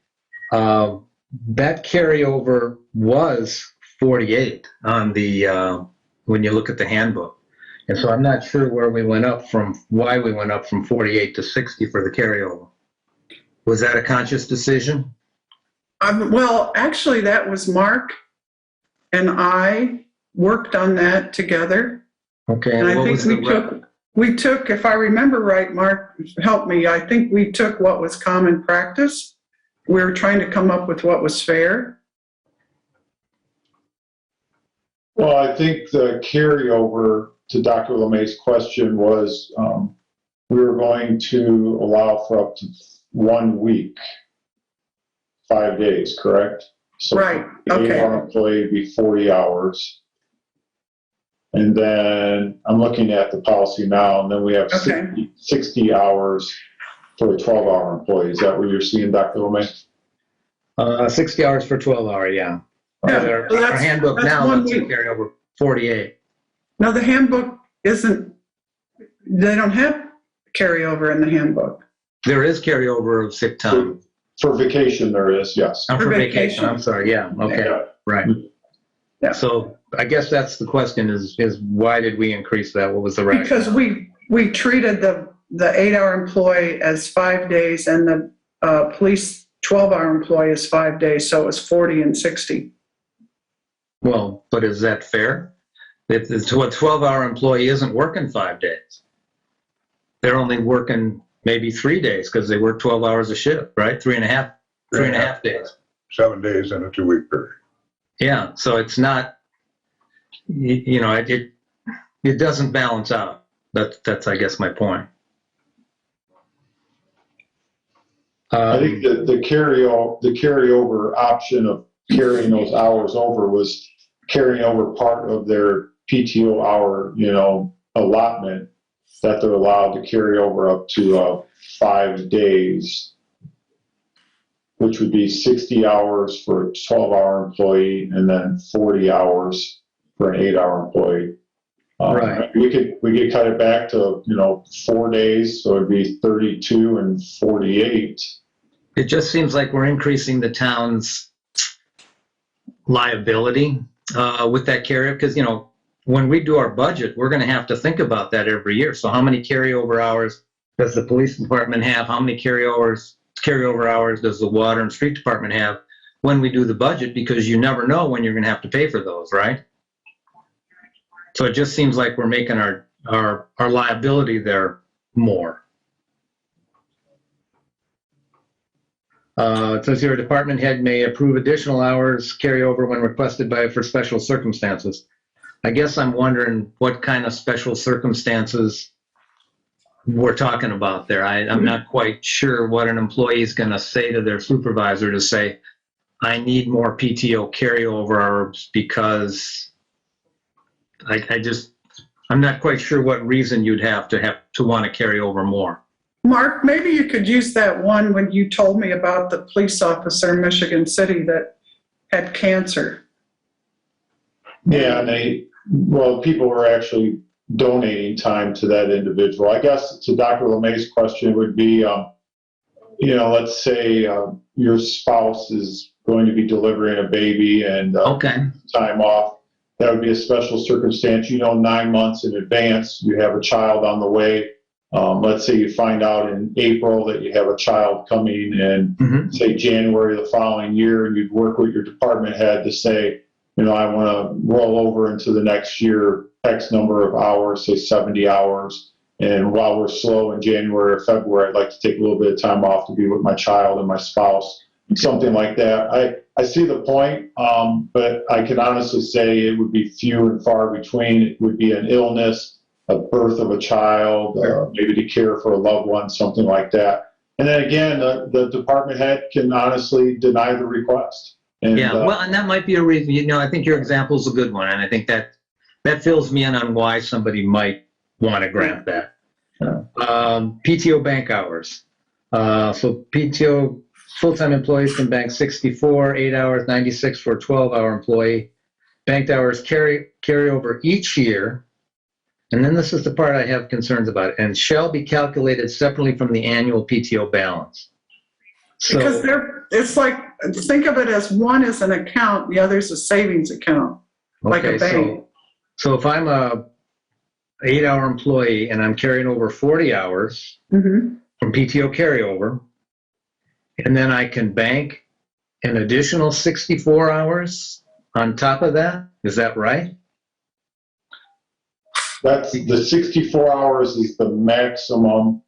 Speaker 4: That carryover was 48 on the when you look at the handbook. And so I'm not sure why we went up from 48 to 60 for the carryover. Was that a conscious decision?
Speaker 1: Well, actually, that was Mark and I worked on that together.
Speaker 4: Okay.
Speaker 1: And I
Speaker 4: what
Speaker 1: think
Speaker 4: was the
Speaker 1: we took, if I remember right, Mark, help me, I think we took what was common practice. We were trying to come up with what was fair.
Speaker 2: Well, I think the carryover to Dr. LeMay's question was we were going to allow for up to 1 week, 5 days, correct? So
Speaker 1: Right,
Speaker 2: the
Speaker 1: okay.
Speaker 2: 8-hour employee would be 40 hours. And then I'm looking at the policy now, and then we have
Speaker 1: Okay.
Speaker 2: 60 hours for a 12-hour employee. Is that what you're seeing, Dr. LeMay?
Speaker 4: 60 hours for 12-hour, yeah.
Speaker 1: Yeah,
Speaker 4: Our
Speaker 1: so that's-
Speaker 4: handbook
Speaker 1: that's
Speaker 4: now
Speaker 1: 1
Speaker 4: lets you
Speaker 1: week.
Speaker 4: carry over 48.
Speaker 1: Now, the handbook they don't have carryover in the handbook.
Speaker 4: There is carryover of sick time.
Speaker 2: For vacation, there is, yes.
Speaker 4: For
Speaker 1: For
Speaker 4: vacation,
Speaker 1: vacation.
Speaker 4: I'm sorry, yeah, okay,
Speaker 2: Yeah.
Speaker 4: right.
Speaker 1: Yeah.
Speaker 4: So I guess that's the question is why did we increase that? What was the rationale?
Speaker 1: Because we treated the 8-hour employee as 5 days and the police 12-hour employee as 5 days, so it was 40 and 60.
Speaker 4: Well, but is that fair? If a 12-hour employee isn't working 5 days. They're only working maybe 3 days because they work 12 hours a shift, right? Three and a half days.
Speaker 7: 7 days in a 2-week period.
Speaker 4: Yeah, so it's not, you know, it doesn't balance out. That's I guess my point.
Speaker 2: I think that the carryover option of carrying those hours over was carrying over part of their PTO hour, allotment that they're allowed to carry over up to 5 days, which would be 60 hours for a 12-hour employee and then 40 hours for an 8-hour employee.
Speaker 4: Right.
Speaker 2: We could cut it back to 4 days, so it'd be 32 and 48.
Speaker 4: It just seems like we're increasing the town's liability with that carryover because, when we do our budget, we're going to have to think about that every year. So how many carryover hours does the police department have? How many carryover hours does the water and street department have when we do the budget? Because you never know when you're going to have to pay for those, right? So it just seems like we're making our our liability there more. It says here, a department head may approve additional hours carryover when requested for special circumstances. I guess I'm wondering what kind of special circumstances we're talking about there. I'm not quite sure what an employee is going to say to their supervisor to say, I need more PTO carryover hours because I'm not quite sure what reason you'd have to want to carry over more.
Speaker 1: Mark, maybe you could use that one when you told me about the police officer in Michigan City that had cancer.
Speaker 2: Yeah, and people were actually donating time to that individual. I guess to Dr. LeMay's question would be, let's say your spouse is going to be delivering a baby and
Speaker 4: Okay.
Speaker 2: time off. That would be a special circumstance. 9 months in advance, you have a child on the way. Let's say you find out in April that you have a child coming in, say January the following year, and you'd work with your department head to say, I want to roll over into the next year X number of hours, say 70 hours. And while we're slow in January or February, I'd like to take a little bit of time off to be with my child and my spouse, something like that. I see the point, but I can honestly say it would be few and far between. It would be an illness, a birth of a child, maybe to care for a loved one, something like that. And then again, the department head can honestly deny the request. And,
Speaker 4: and that might be a reason. I think your example is a good one, and I think that fills me in on why somebody might want to grant that. PTO bank hours. So PTO full-time employees can bank 64, 8 hours, 96 for a 12-hour employee. Banked hours carry over each year. And then this is the part I have concerns about, and shall be calculated separately from the annual PTO balance.
Speaker 1: Because it's like, think of it as one is an account, the other is a savings account, like a bank.
Speaker 4: So if I'm a 8-hour employee and I'm carrying over 40 hours from PTO carryover, and then I can bank an additional 64 hours on top of that, is that right?
Speaker 2: That's the 64 hours is the maximum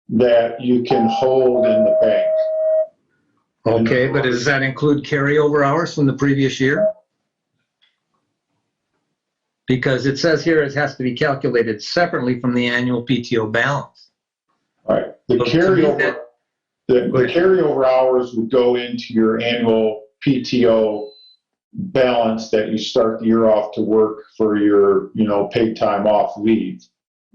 Speaker 2: that you can hold in the bank.
Speaker 4: Okay, but does that include carryover hours from the previous year? Because it says here it has to be calculated separately from the annual PTO balance.
Speaker 2: All right. The carryover hours would go into your annual PTO balance that you start the year off to work for your, paid time off leave.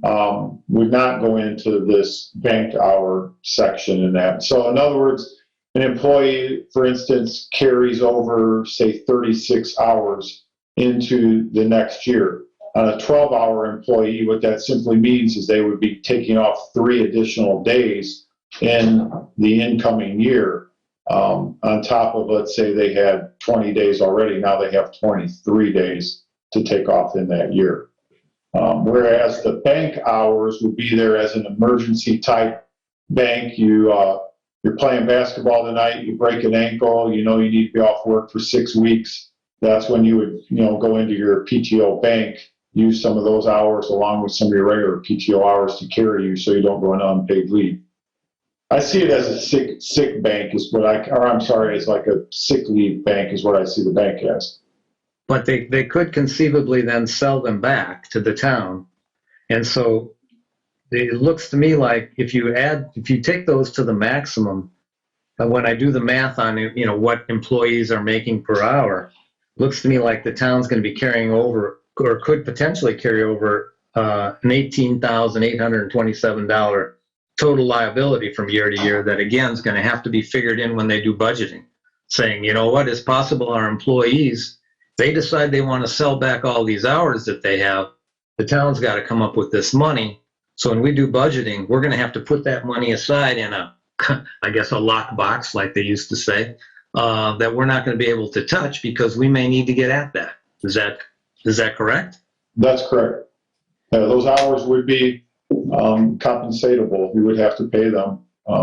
Speaker 2: Would not go into this banked hour section in that. So in other words, an employee, for instance, carries over, say, 36 hours into the next year. On a 12-hour employee, what that simply means is they would be taking off 3 additional days in the incoming year. On top of, let's say they had 20 days already, now they have 23 days to take off in that year. Whereas the bank hours would be there as an emergency type bank. You're playing basketball tonight, you break an ankle, you need to be off work for 6 weeks. That's when you would, go into your PTO bank, use some of those hours along with some of your regular PTO hours to carry you so you don't go on unpaid leave. I see it as a sick bank is what it's like a sick leave bank is what I see the bank as.
Speaker 4: But they could conceivably then sell them back to the town. And so it looks to me like if you take those to the maximum, when I do the math on what employees are making per hour, looks to me like the town's going to be carrying over, or could potentially carry over, an $18,827 total liability from year to year that again is going to have to be figured in when they do budgeting, saying, it's possible our employees, they decide they want to sell back all these hours that they have, the town's got to come up with this money. So when we do budgeting, we're going to have to put that money aside in a lock box, like they used to say, that we're not going to be able to touch because we may need to get at that. Is that correct?
Speaker 2: That's correct. Those hours would be compensatable. We would have to pay them.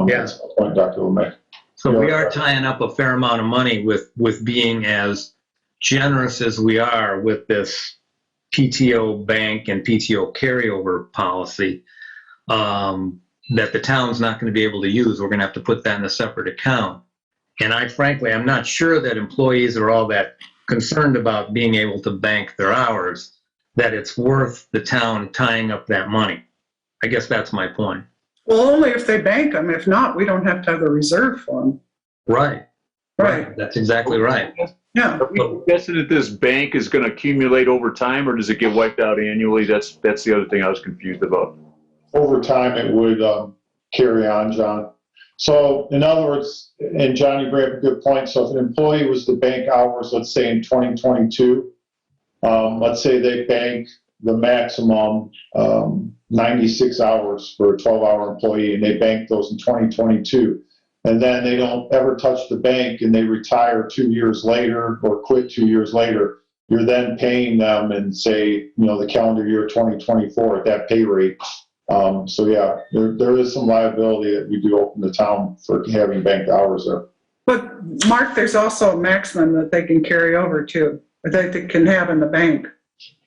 Speaker 2: That's the point, Dr. LeMay.
Speaker 4: So we are tying up a fair amount of money with being as generous as we are with this PTO bank and PTO carryover policy that the town's not going to be able to use. We're going to have to put that in a separate account. And I'm not sure that employees are all that concerned about being able to bank their hours, that it's worth the town tying up that money. I guess that's my point.
Speaker 1: Well, only if they bank them. If not, we don't have to have a reserve for them.
Speaker 4: Right.
Speaker 1: Right.
Speaker 4: That's exactly right.
Speaker 1: Yeah.
Speaker 5: Are we guessing that this bank is going to accumulate over time, or does it get wiped out annually? That's the other thing I was confused about.
Speaker 2: Over time, it would carry on, John. So in other words, and John, you bring up a good point. So if an employee was to bank hours, let's say in 2022, let's say they bank the maximum 96 hours for a 12-hour employee, and they bank those in 2022. And then they don't ever touch the bank and they retire 2 years later or quit 2 years later, you're then paying them in, say, the calendar year 2024 at that pay rate. So yeah, there is some liability that we do open the town for having banked hours there.
Speaker 1: But Mark, there's also a maximum that they can carry over too, or that they can have in the bank.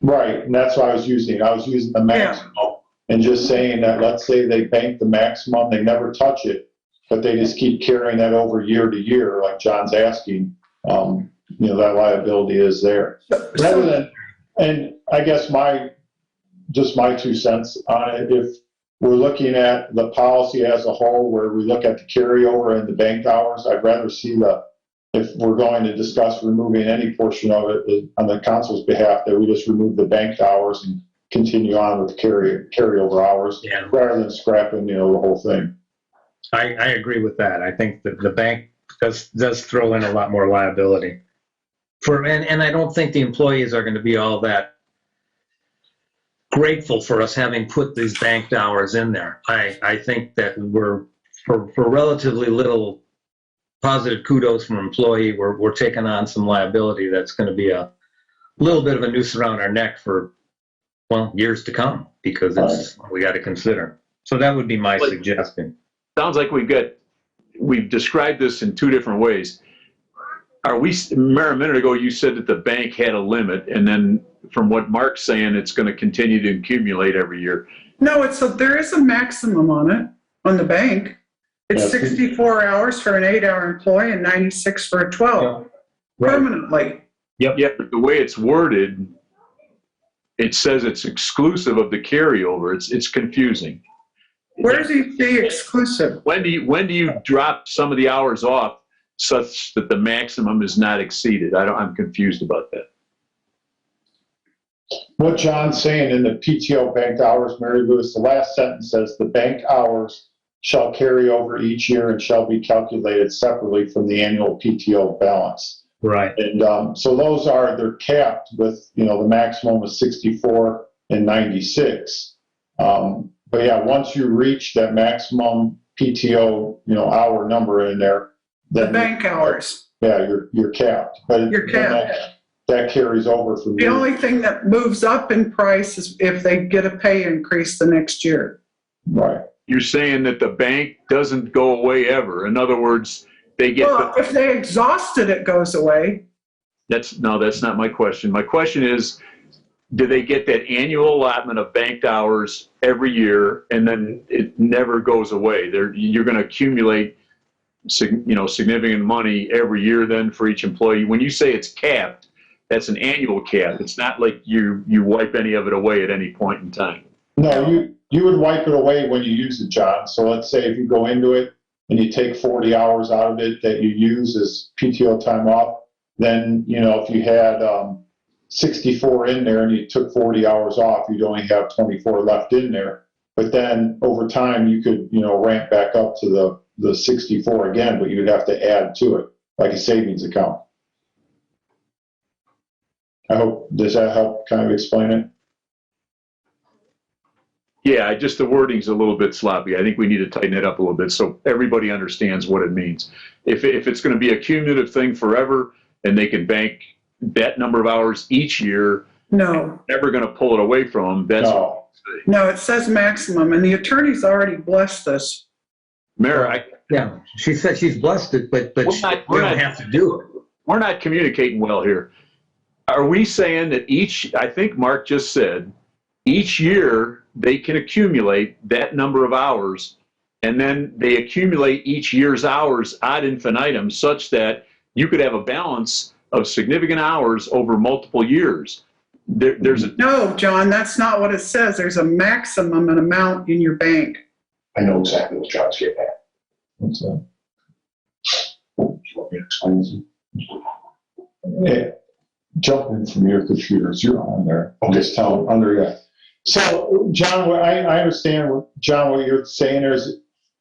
Speaker 2: Right, and that's what I was using. I was using the maximum and just saying that, let's say they bank the maximum, they never touch it, but they just keep carrying that over year to year, like John's asking. That liability is there. Rather than, and I guess my 2 cents on it, if we're looking at the policy as a whole, where we look at the carryover and the banked hours, I'd rather see if we're going to discuss removing any portion of it on the council's behalf, that we just remove the banked hours and continue on with the carryover hours, rather than scrapping, the whole thing.
Speaker 4: I agree with that. I think that the bank does throw in a lot more liability. And I don't think the employees are going to be all that grateful for us having put these banked hours in there. I think that we're, for relatively little positive kudos from an employee, we're taking on some liability that's going to be a little bit of a noose around our neck for, years to come, because we got to consider. So that would be my suggestion.
Speaker 5: Sounds like we've described this in 2 different ways. Mayor, a minute ago, you said that the bank had a limit, and then from what Mark's saying, it's going to continue to accumulate every year.
Speaker 1: No, there is a maximum on it, on the bank. It's 64 hours for an 8-hour employee and 96 for a 12, permanently.
Speaker 5: Yep. Yeah, but the way it's worded, it says it's exclusive of the carryover. It's confusing.
Speaker 1: Where does he say exclusive?
Speaker 5: When do you drop some of the hours off such that the maximum is not exceeded? I'm confused about that.
Speaker 2: What John's saying in the PTO banked hours, Mary Lewis, the last sentence says the banked hours shall carry over each year and shall be calculated separately from the annual PTO balance.
Speaker 4: Right.
Speaker 2: And so they're capped with, the maximum of 64 and 96. But yeah, once you reach that maximum PTO, hour number in there, then
Speaker 1: The bank hours.
Speaker 2: Yeah, you're capped. But
Speaker 1: You're capped.
Speaker 2: That carries over from
Speaker 1: The only thing that moves up in price is if they get a pay increase the next year.
Speaker 2: Right.
Speaker 5: You're saying that the bank doesn't go away ever. In other words, they get.
Speaker 1: Well, if they exhaust it, it goes away.
Speaker 5: That's not my question. My question is, do they get that annual allotment of banked hours every year, and then it never goes away? You're going to accumulate, significant money every year then for each employee. When you say it's capped, that's an annual cap. It's not like you wipe any of it away at any point in time.
Speaker 2: No, you would wipe it away when you use it, John. So let's say if you go into it and you take 40 hours out of it that you use as PTO time off, then, if you had 64 in there and you took 40 hours off, you'd only have 24 left in there. But then over time, you could, ramp back up to the 64 again, but you would have to add to it, like a savings account. Does that help kind of explain it?
Speaker 5: Yeah, just the wording's a little bit sloppy. I think we need to tighten it up a little bit so everybody understands what it means. If it's going to be a cumulative thing forever and they can bank that number of hours each year,
Speaker 1: No.
Speaker 5: never going to pull it away from them.
Speaker 1: No, it says maximum, and the attorney's already blessed us.
Speaker 5: Mayor,
Speaker 4: Yeah, she said she's blessed it, but we don't have to do it.
Speaker 5: we're not communicating well here. Are we saying that I think Mark just said, each year they can accumulate that number of hours, and then they accumulate each year's hours ad infinitum such that you could have a balance of significant hours over multiple years. There's a,
Speaker 1: No, John, that's not what it says. There's a maximum amount in your bank.
Speaker 8: I know exactly what John's getting at.
Speaker 2: What's that?
Speaker 8: Do you want me to explain this?
Speaker 2: Yeah. Jump in from your computers, you're on there.
Speaker 8: Okay.
Speaker 2: Just tell them under, yeah. So, John, I understand what, John, what you're saying is,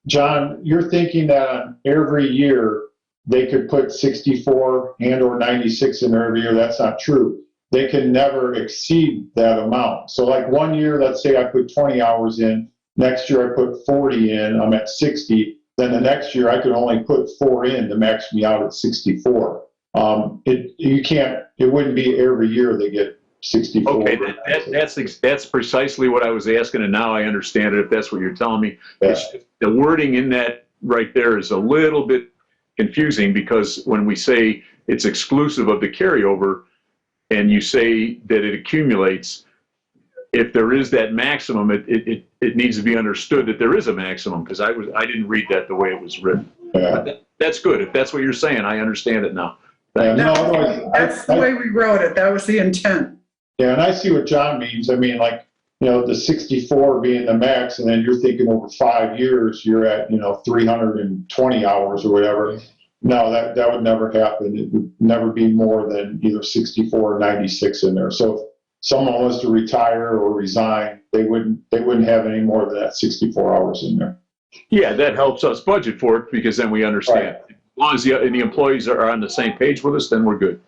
Speaker 2: John, you're thinking that on every year they could put 64 and or 96 in there every year. That's not true. They can never exceed that amount. So like one year, let's say I put 20 hours in, next year I put 40 in, I'm at 60. Then the next year I could only put 4 in to max me out at 64. It wouldn't be every year they get 64.
Speaker 5: okay, that's precisely what I was asking, and now I understand it, if that's what you're telling me.
Speaker 2: Yeah.
Speaker 5: It's, the wording in that right there is a little bit confusing, because when we say it's exclusive of the carryover, and you say that it accumulates, if there is that maximum, it needs to be understood that there is a maximum, because I didn't read that the way it was written.
Speaker 2: Yeah.
Speaker 5: That's good. If that's what you're saying, I understand it now.
Speaker 2: Yeah, no,
Speaker 1: That's the way we wrote it. That was the intent.
Speaker 2: yeah, and I see what John means. I mean, like, the 64 being the max, and then you're thinking over 5 years, you're at, 320 hours or whatever. No, that would never happen. It would never be more than either 64 or 96 in there. So if someone was to retire or resign, they wouldn't have any more than that 64 hours in there.
Speaker 5: Yeah, that helps us budget for it, because then we understand.
Speaker 2: Right.
Speaker 5: As long as the employees are on the same page with us, then we're good.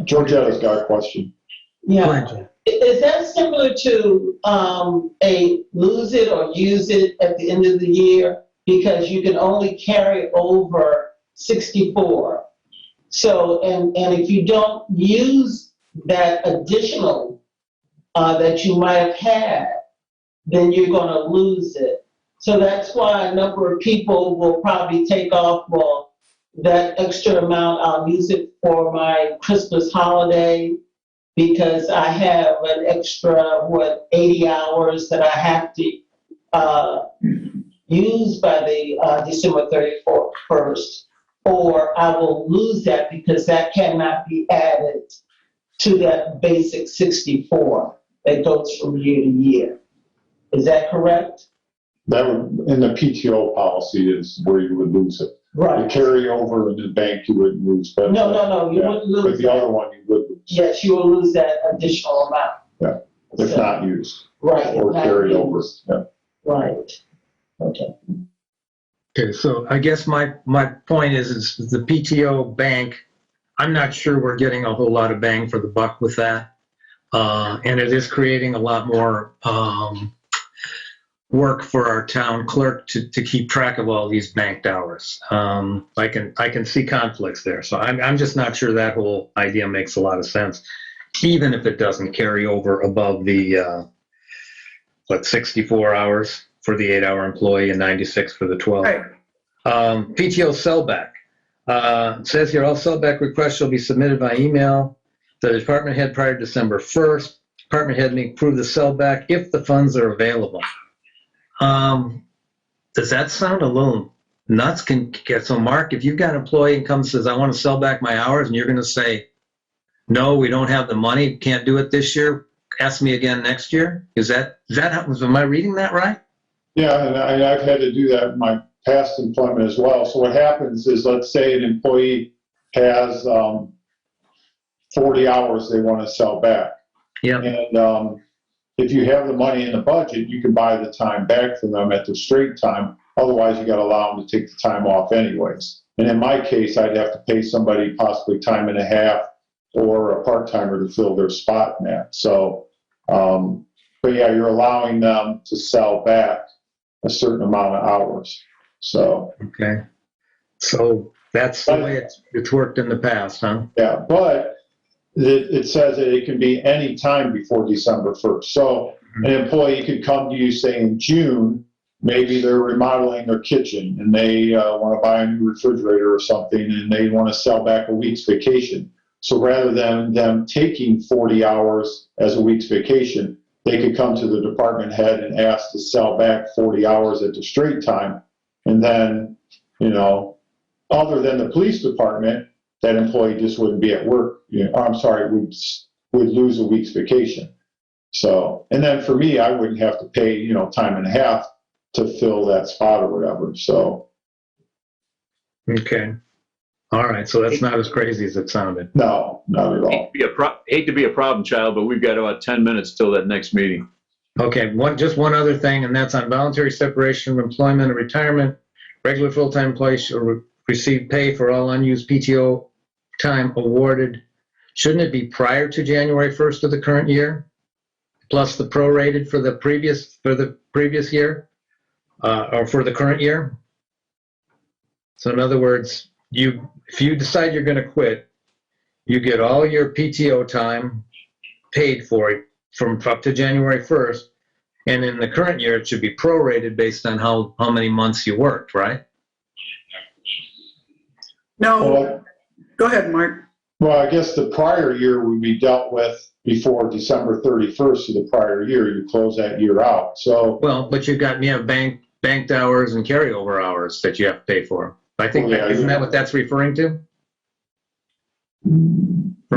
Speaker 2: Georgetta's got a question.
Speaker 3: Yeah. Is that similar to a lose it or use it at the end of the year? Because you can only carry over 64. So, and if you don't use that additional that you might have had, then you're going to lose it. So that's why a number of people will probably take off, well, that extra amount, I'll use it for my Christmas holiday, because I have an extra, 80 hours that I have to use by the December 31st. Or I will lose that because that cannot be added to that basic 64 that goes from year to year. Is that correct?
Speaker 2: That would, in the PTO policy, is where you would lose it. The
Speaker 3: Right.
Speaker 2: carryover in the bank, you wouldn't lose. But
Speaker 3: No, you
Speaker 2: yeah,
Speaker 3: wouldn't
Speaker 2: but
Speaker 3: lose
Speaker 2: the
Speaker 3: that.
Speaker 2: other one, you would lose.
Speaker 3: Yes, you will lose that additional amount.
Speaker 2: If
Speaker 3: So-
Speaker 2: not used
Speaker 3: Right.
Speaker 2: or
Speaker 3: not
Speaker 2: carried over.
Speaker 3: used.
Speaker 2: Yeah.
Speaker 3: Right. Okay.
Speaker 4: Okay, so I guess my point is the PTO bank, I'm not sure we're getting a whole lot of bang for the buck with that. And it is creating a lot more work for our town clerk to keep track of all these banked hours. I can see conflicts there. So I'm just not sure that whole idea makes a lot of sense, even if it doesn't carry over above the, 64 hours for the 8-hour employee and 96 for the 12.
Speaker 1: Right.
Speaker 4: PTO sellback. It says here, all sellback requests shall be submitted by email to the department head prior to December 1st. Department head may approve the sellback if the funds are available. Does that sound a little nuts? So Mark, if you've got an employee and comes and says, I want to sell back my hours, and you're going to say, no, we don't have the money, can't do it this year, ask me again next year? Is that am I reading that right?
Speaker 2: Yeah, and I've had to do that in my past employment as well. So what happens is, let's say an employee has 40 hours they want to sell back.
Speaker 4: Yeah.
Speaker 2: And if you have the money in the budget, you can buy the time back from them at the straight time. Otherwise, you got to allow them to take the time off anyways. And in my case, I'd have to pay somebody possibly time and a half or a part-timer to fill their spot in that. So, but yeah, you're allowing them to sell back a certain amount of hours. So,
Speaker 4: Okay. So that's the way it's worked in the past, huh?
Speaker 2: yeah, but it says that it can be any time before December 1st. So an employee could come to you, say in June, maybe they're remodeling their kitchen and they want to buy a new refrigerator or something, and they want to sell back a week's vacation. So rather than them taking 40 hours as a week's vacation, they could come to the department head and ask to sell back 40 hours at the straight time. And then, other than the police department, that employee just wouldn't be at work. Would lose a week's vacation. So, and then for me, I wouldn't have to pay, time and a half to fill that spot or whatever. So,
Speaker 4: Okay. All right, so that's not as crazy as it sounded.
Speaker 2: no, not at all.
Speaker 5: Hate to be a problem child, but we've got about 10 minutes till that next meeting.
Speaker 4: Okay, just one other thing, and that's on voluntary separation of employment and retirement. Regular full-time employees shall receive pay for all unused PTO time awarded. Shouldn't it be prior to January 1st of the current year? Plus the prorated for the previous year, or for the current year? So in other words, if you decide you're going to quit, you get all your PTO time paid for it from up to January 1st, and in the current year, it should be prorated based on how many months you worked, right?
Speaker 1: No,
Speaker 2: Well,
Speaker 1: go ahead, Mark.
Speaker 2: well, I guess the prior year would be dealt with before December 31st of the prior year. You close that year out. So,
Speaker 4: Well, but you have banked hours and carryover hours that you have to pay for. I think,
Speaker 2: Well, yeah,
Speaker 4: isn't that what that's referring to?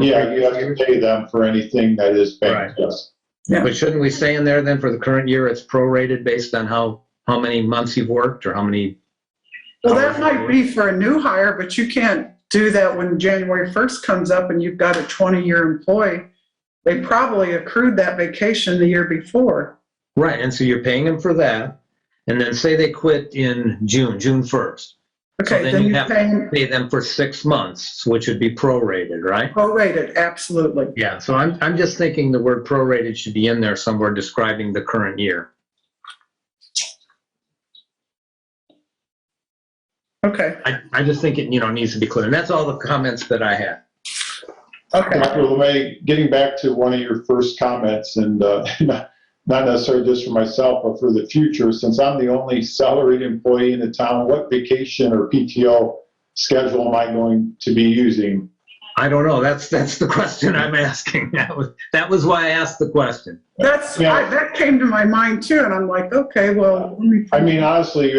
Speaker 2: yeah, you have to pay them for anything that is banked. Yes.
Speaker 1: Yeah.
Speaker 4: But shouldn't we say in there then for the current year, it's prorated based on how many months you've worked or how many?
Speaker 1: Well, that might be for a new hire, but you can't do that when January 1st comes up and you've got a 20-year employee. They probably accrued that vacation the year before.
Speaker 4: Right, and so you're paying them for that, and then say they quit in June 1st. So
Speaker 1: Okay,
Speaker 4: then
Speaker 1: then
Speaker 4: you
Speaker 1: you're
Speaker 4: have to
Speaker 1: paying
Speaker 4: pay them for 6 months, which would be prorated, right?
Speaker 1: prorated, absolutely.
Speaker 4: Yeah, so I'm just thinking the word prorated should be in there somewhere describing the current year.
Speaker 1: Okay,
Speaker 4: I just think it, needs to be clear, and that's all the comments that I had.
Speaker 1: okay.
Speaker 2: Dr. LeMay, getting back to one of your first comments, and not necessarily just for myself, but for the future, since I'm the only salaried employee in the town, what vacation or PTO schedule am I going to be using?
Speaker 4: I don't know, that's the question I'm asking. That was why I asked the question.
Speaker 1: That came to my mind too, and I'm like, okay, well, let me.
Speaker 2: I mean, honestly,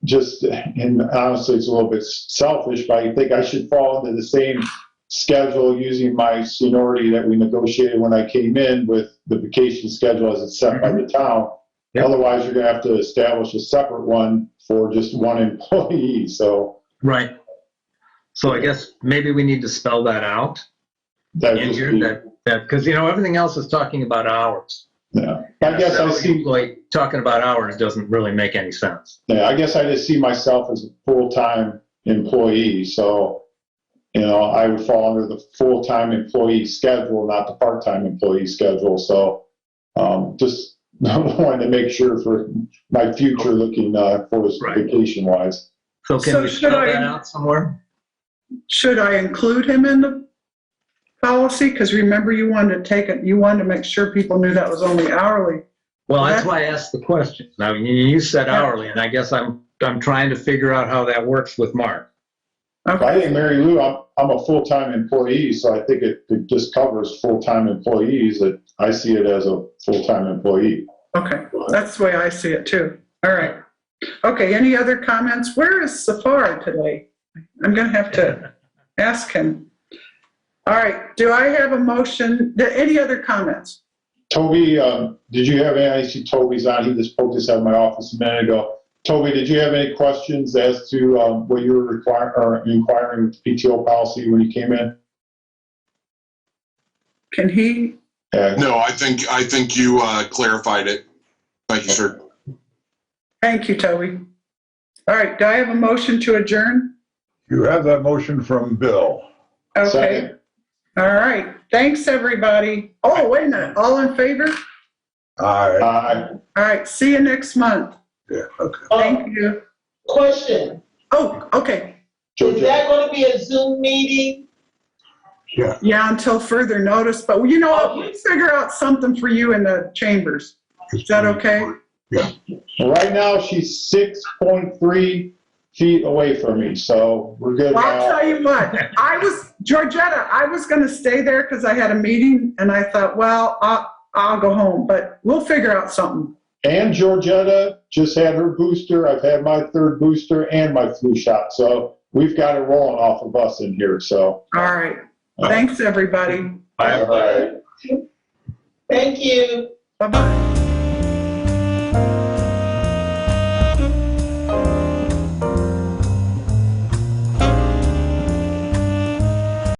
Speaker 2: it's a little bit selfish, but I think I should fall into the same schedule using my seniority that we negotiated when I came in with the vacation schedule as it's set by the town.
Speaker 4: Yep.
Speaker 2: Otherwise, you're gonna have to establish a separate one for just one employee, so
Speaker 4: Right. So I guess maybe we need to spell that out
Speaker 2: that
Speaker 4: in
Speaker 2: just
Speaker 4: here,
Speaker 2: be,
Speaker 4: that because everything else is talking about hours.
Speaker 2: yeah. I guess I see,
Speaker 4: Like talking about hours doesn't really make any sense.
Speaker 2: yeah, I guess I just see myself as a full-time employee, so, I would fall under the full-time employee schedule, not the part-time employee schedule, so, just wanted to make sure for my future looking, for
Speaker 4: Right.
Speaker 2: vacation-wise.
Speaker 4: So can
Speaker 1: So
Speaker 4: we
Speaker 1: should
Speaker 4: spell
Speaker 1: I-
Speaker 4: that out somewhere?
Speaker 1: Should I include him in the policy? Because remember, you wanted to make sure people knew that was only hourly.
Speaker 4: Well, that's why I asked the question. Now, you said hourly, and I guess I'm trying to figure out how that works with Mark.
Speaker 2: I
Speaker 1: Okay,
Speaker 2: think, Mary Lou, I'm a full-time employee, so I think it just covers full-time employees, that I see it as a full-time employee.
Speaker 1: okay, that's the way I see it too. All right. Okay, any other comments? Where is Safari today? I'm gonna have to ask him. All right, do I have a motion? Any other comments?
Speaker 2: Toby, did you have any, I see Toby's on, he just poked us out of my office a minute ago. Toby, did you have any questions as to what you were inquiring with the PTO policy when you came in?
Speaker 1: Can he?
Speaker 9: No, I think you clarified it. Thank you, sir.
Speaker 1: Thank you, Toby. All right, do I have a motion to adjourn?
Speaker 7: You have that motion from Bill.
Speaker 1: Okay,
Speaker 2: Second.
Speaker 1: all right, thanks, everybody. Oh, wait a minute, all in favor?
Speaker 7: Aye.
Speaker 1: All right, see you next month.
Speaker 7: Yeah, okay.
Speaker 1: Thank you.
Speaker 3: Question,
Speaker 1: Oh, okay,
Speaker 3: is that gonna be a Zoom meeting?
Speaker 7: Yeah.
Speaker 1: yeah, until further notice, but you know what, we'll figure out something for you in the chambers. Is that okay?
Speaker 7: Yeah.
Speaker 2: Well, right now, she's 6.3 feet away from me, so we're good
Speaker 1: Well, I'll
Speaker 2: now.
Speaker 1: tell you what, Georgetta, I was going to stay there because I had a meeting, and I thought, well, I'll go home, but we'll figure out something.
Speaker 2: And Georgetta just had her booster. I've had my third booster and my flu shot. So we've got it rolling off of us in here. So.
Speaker 1: All right. Thanks, everybody.
Speaker 2: All right.
Speaker 3: Thank you.
Speaker 1: Bye-bye.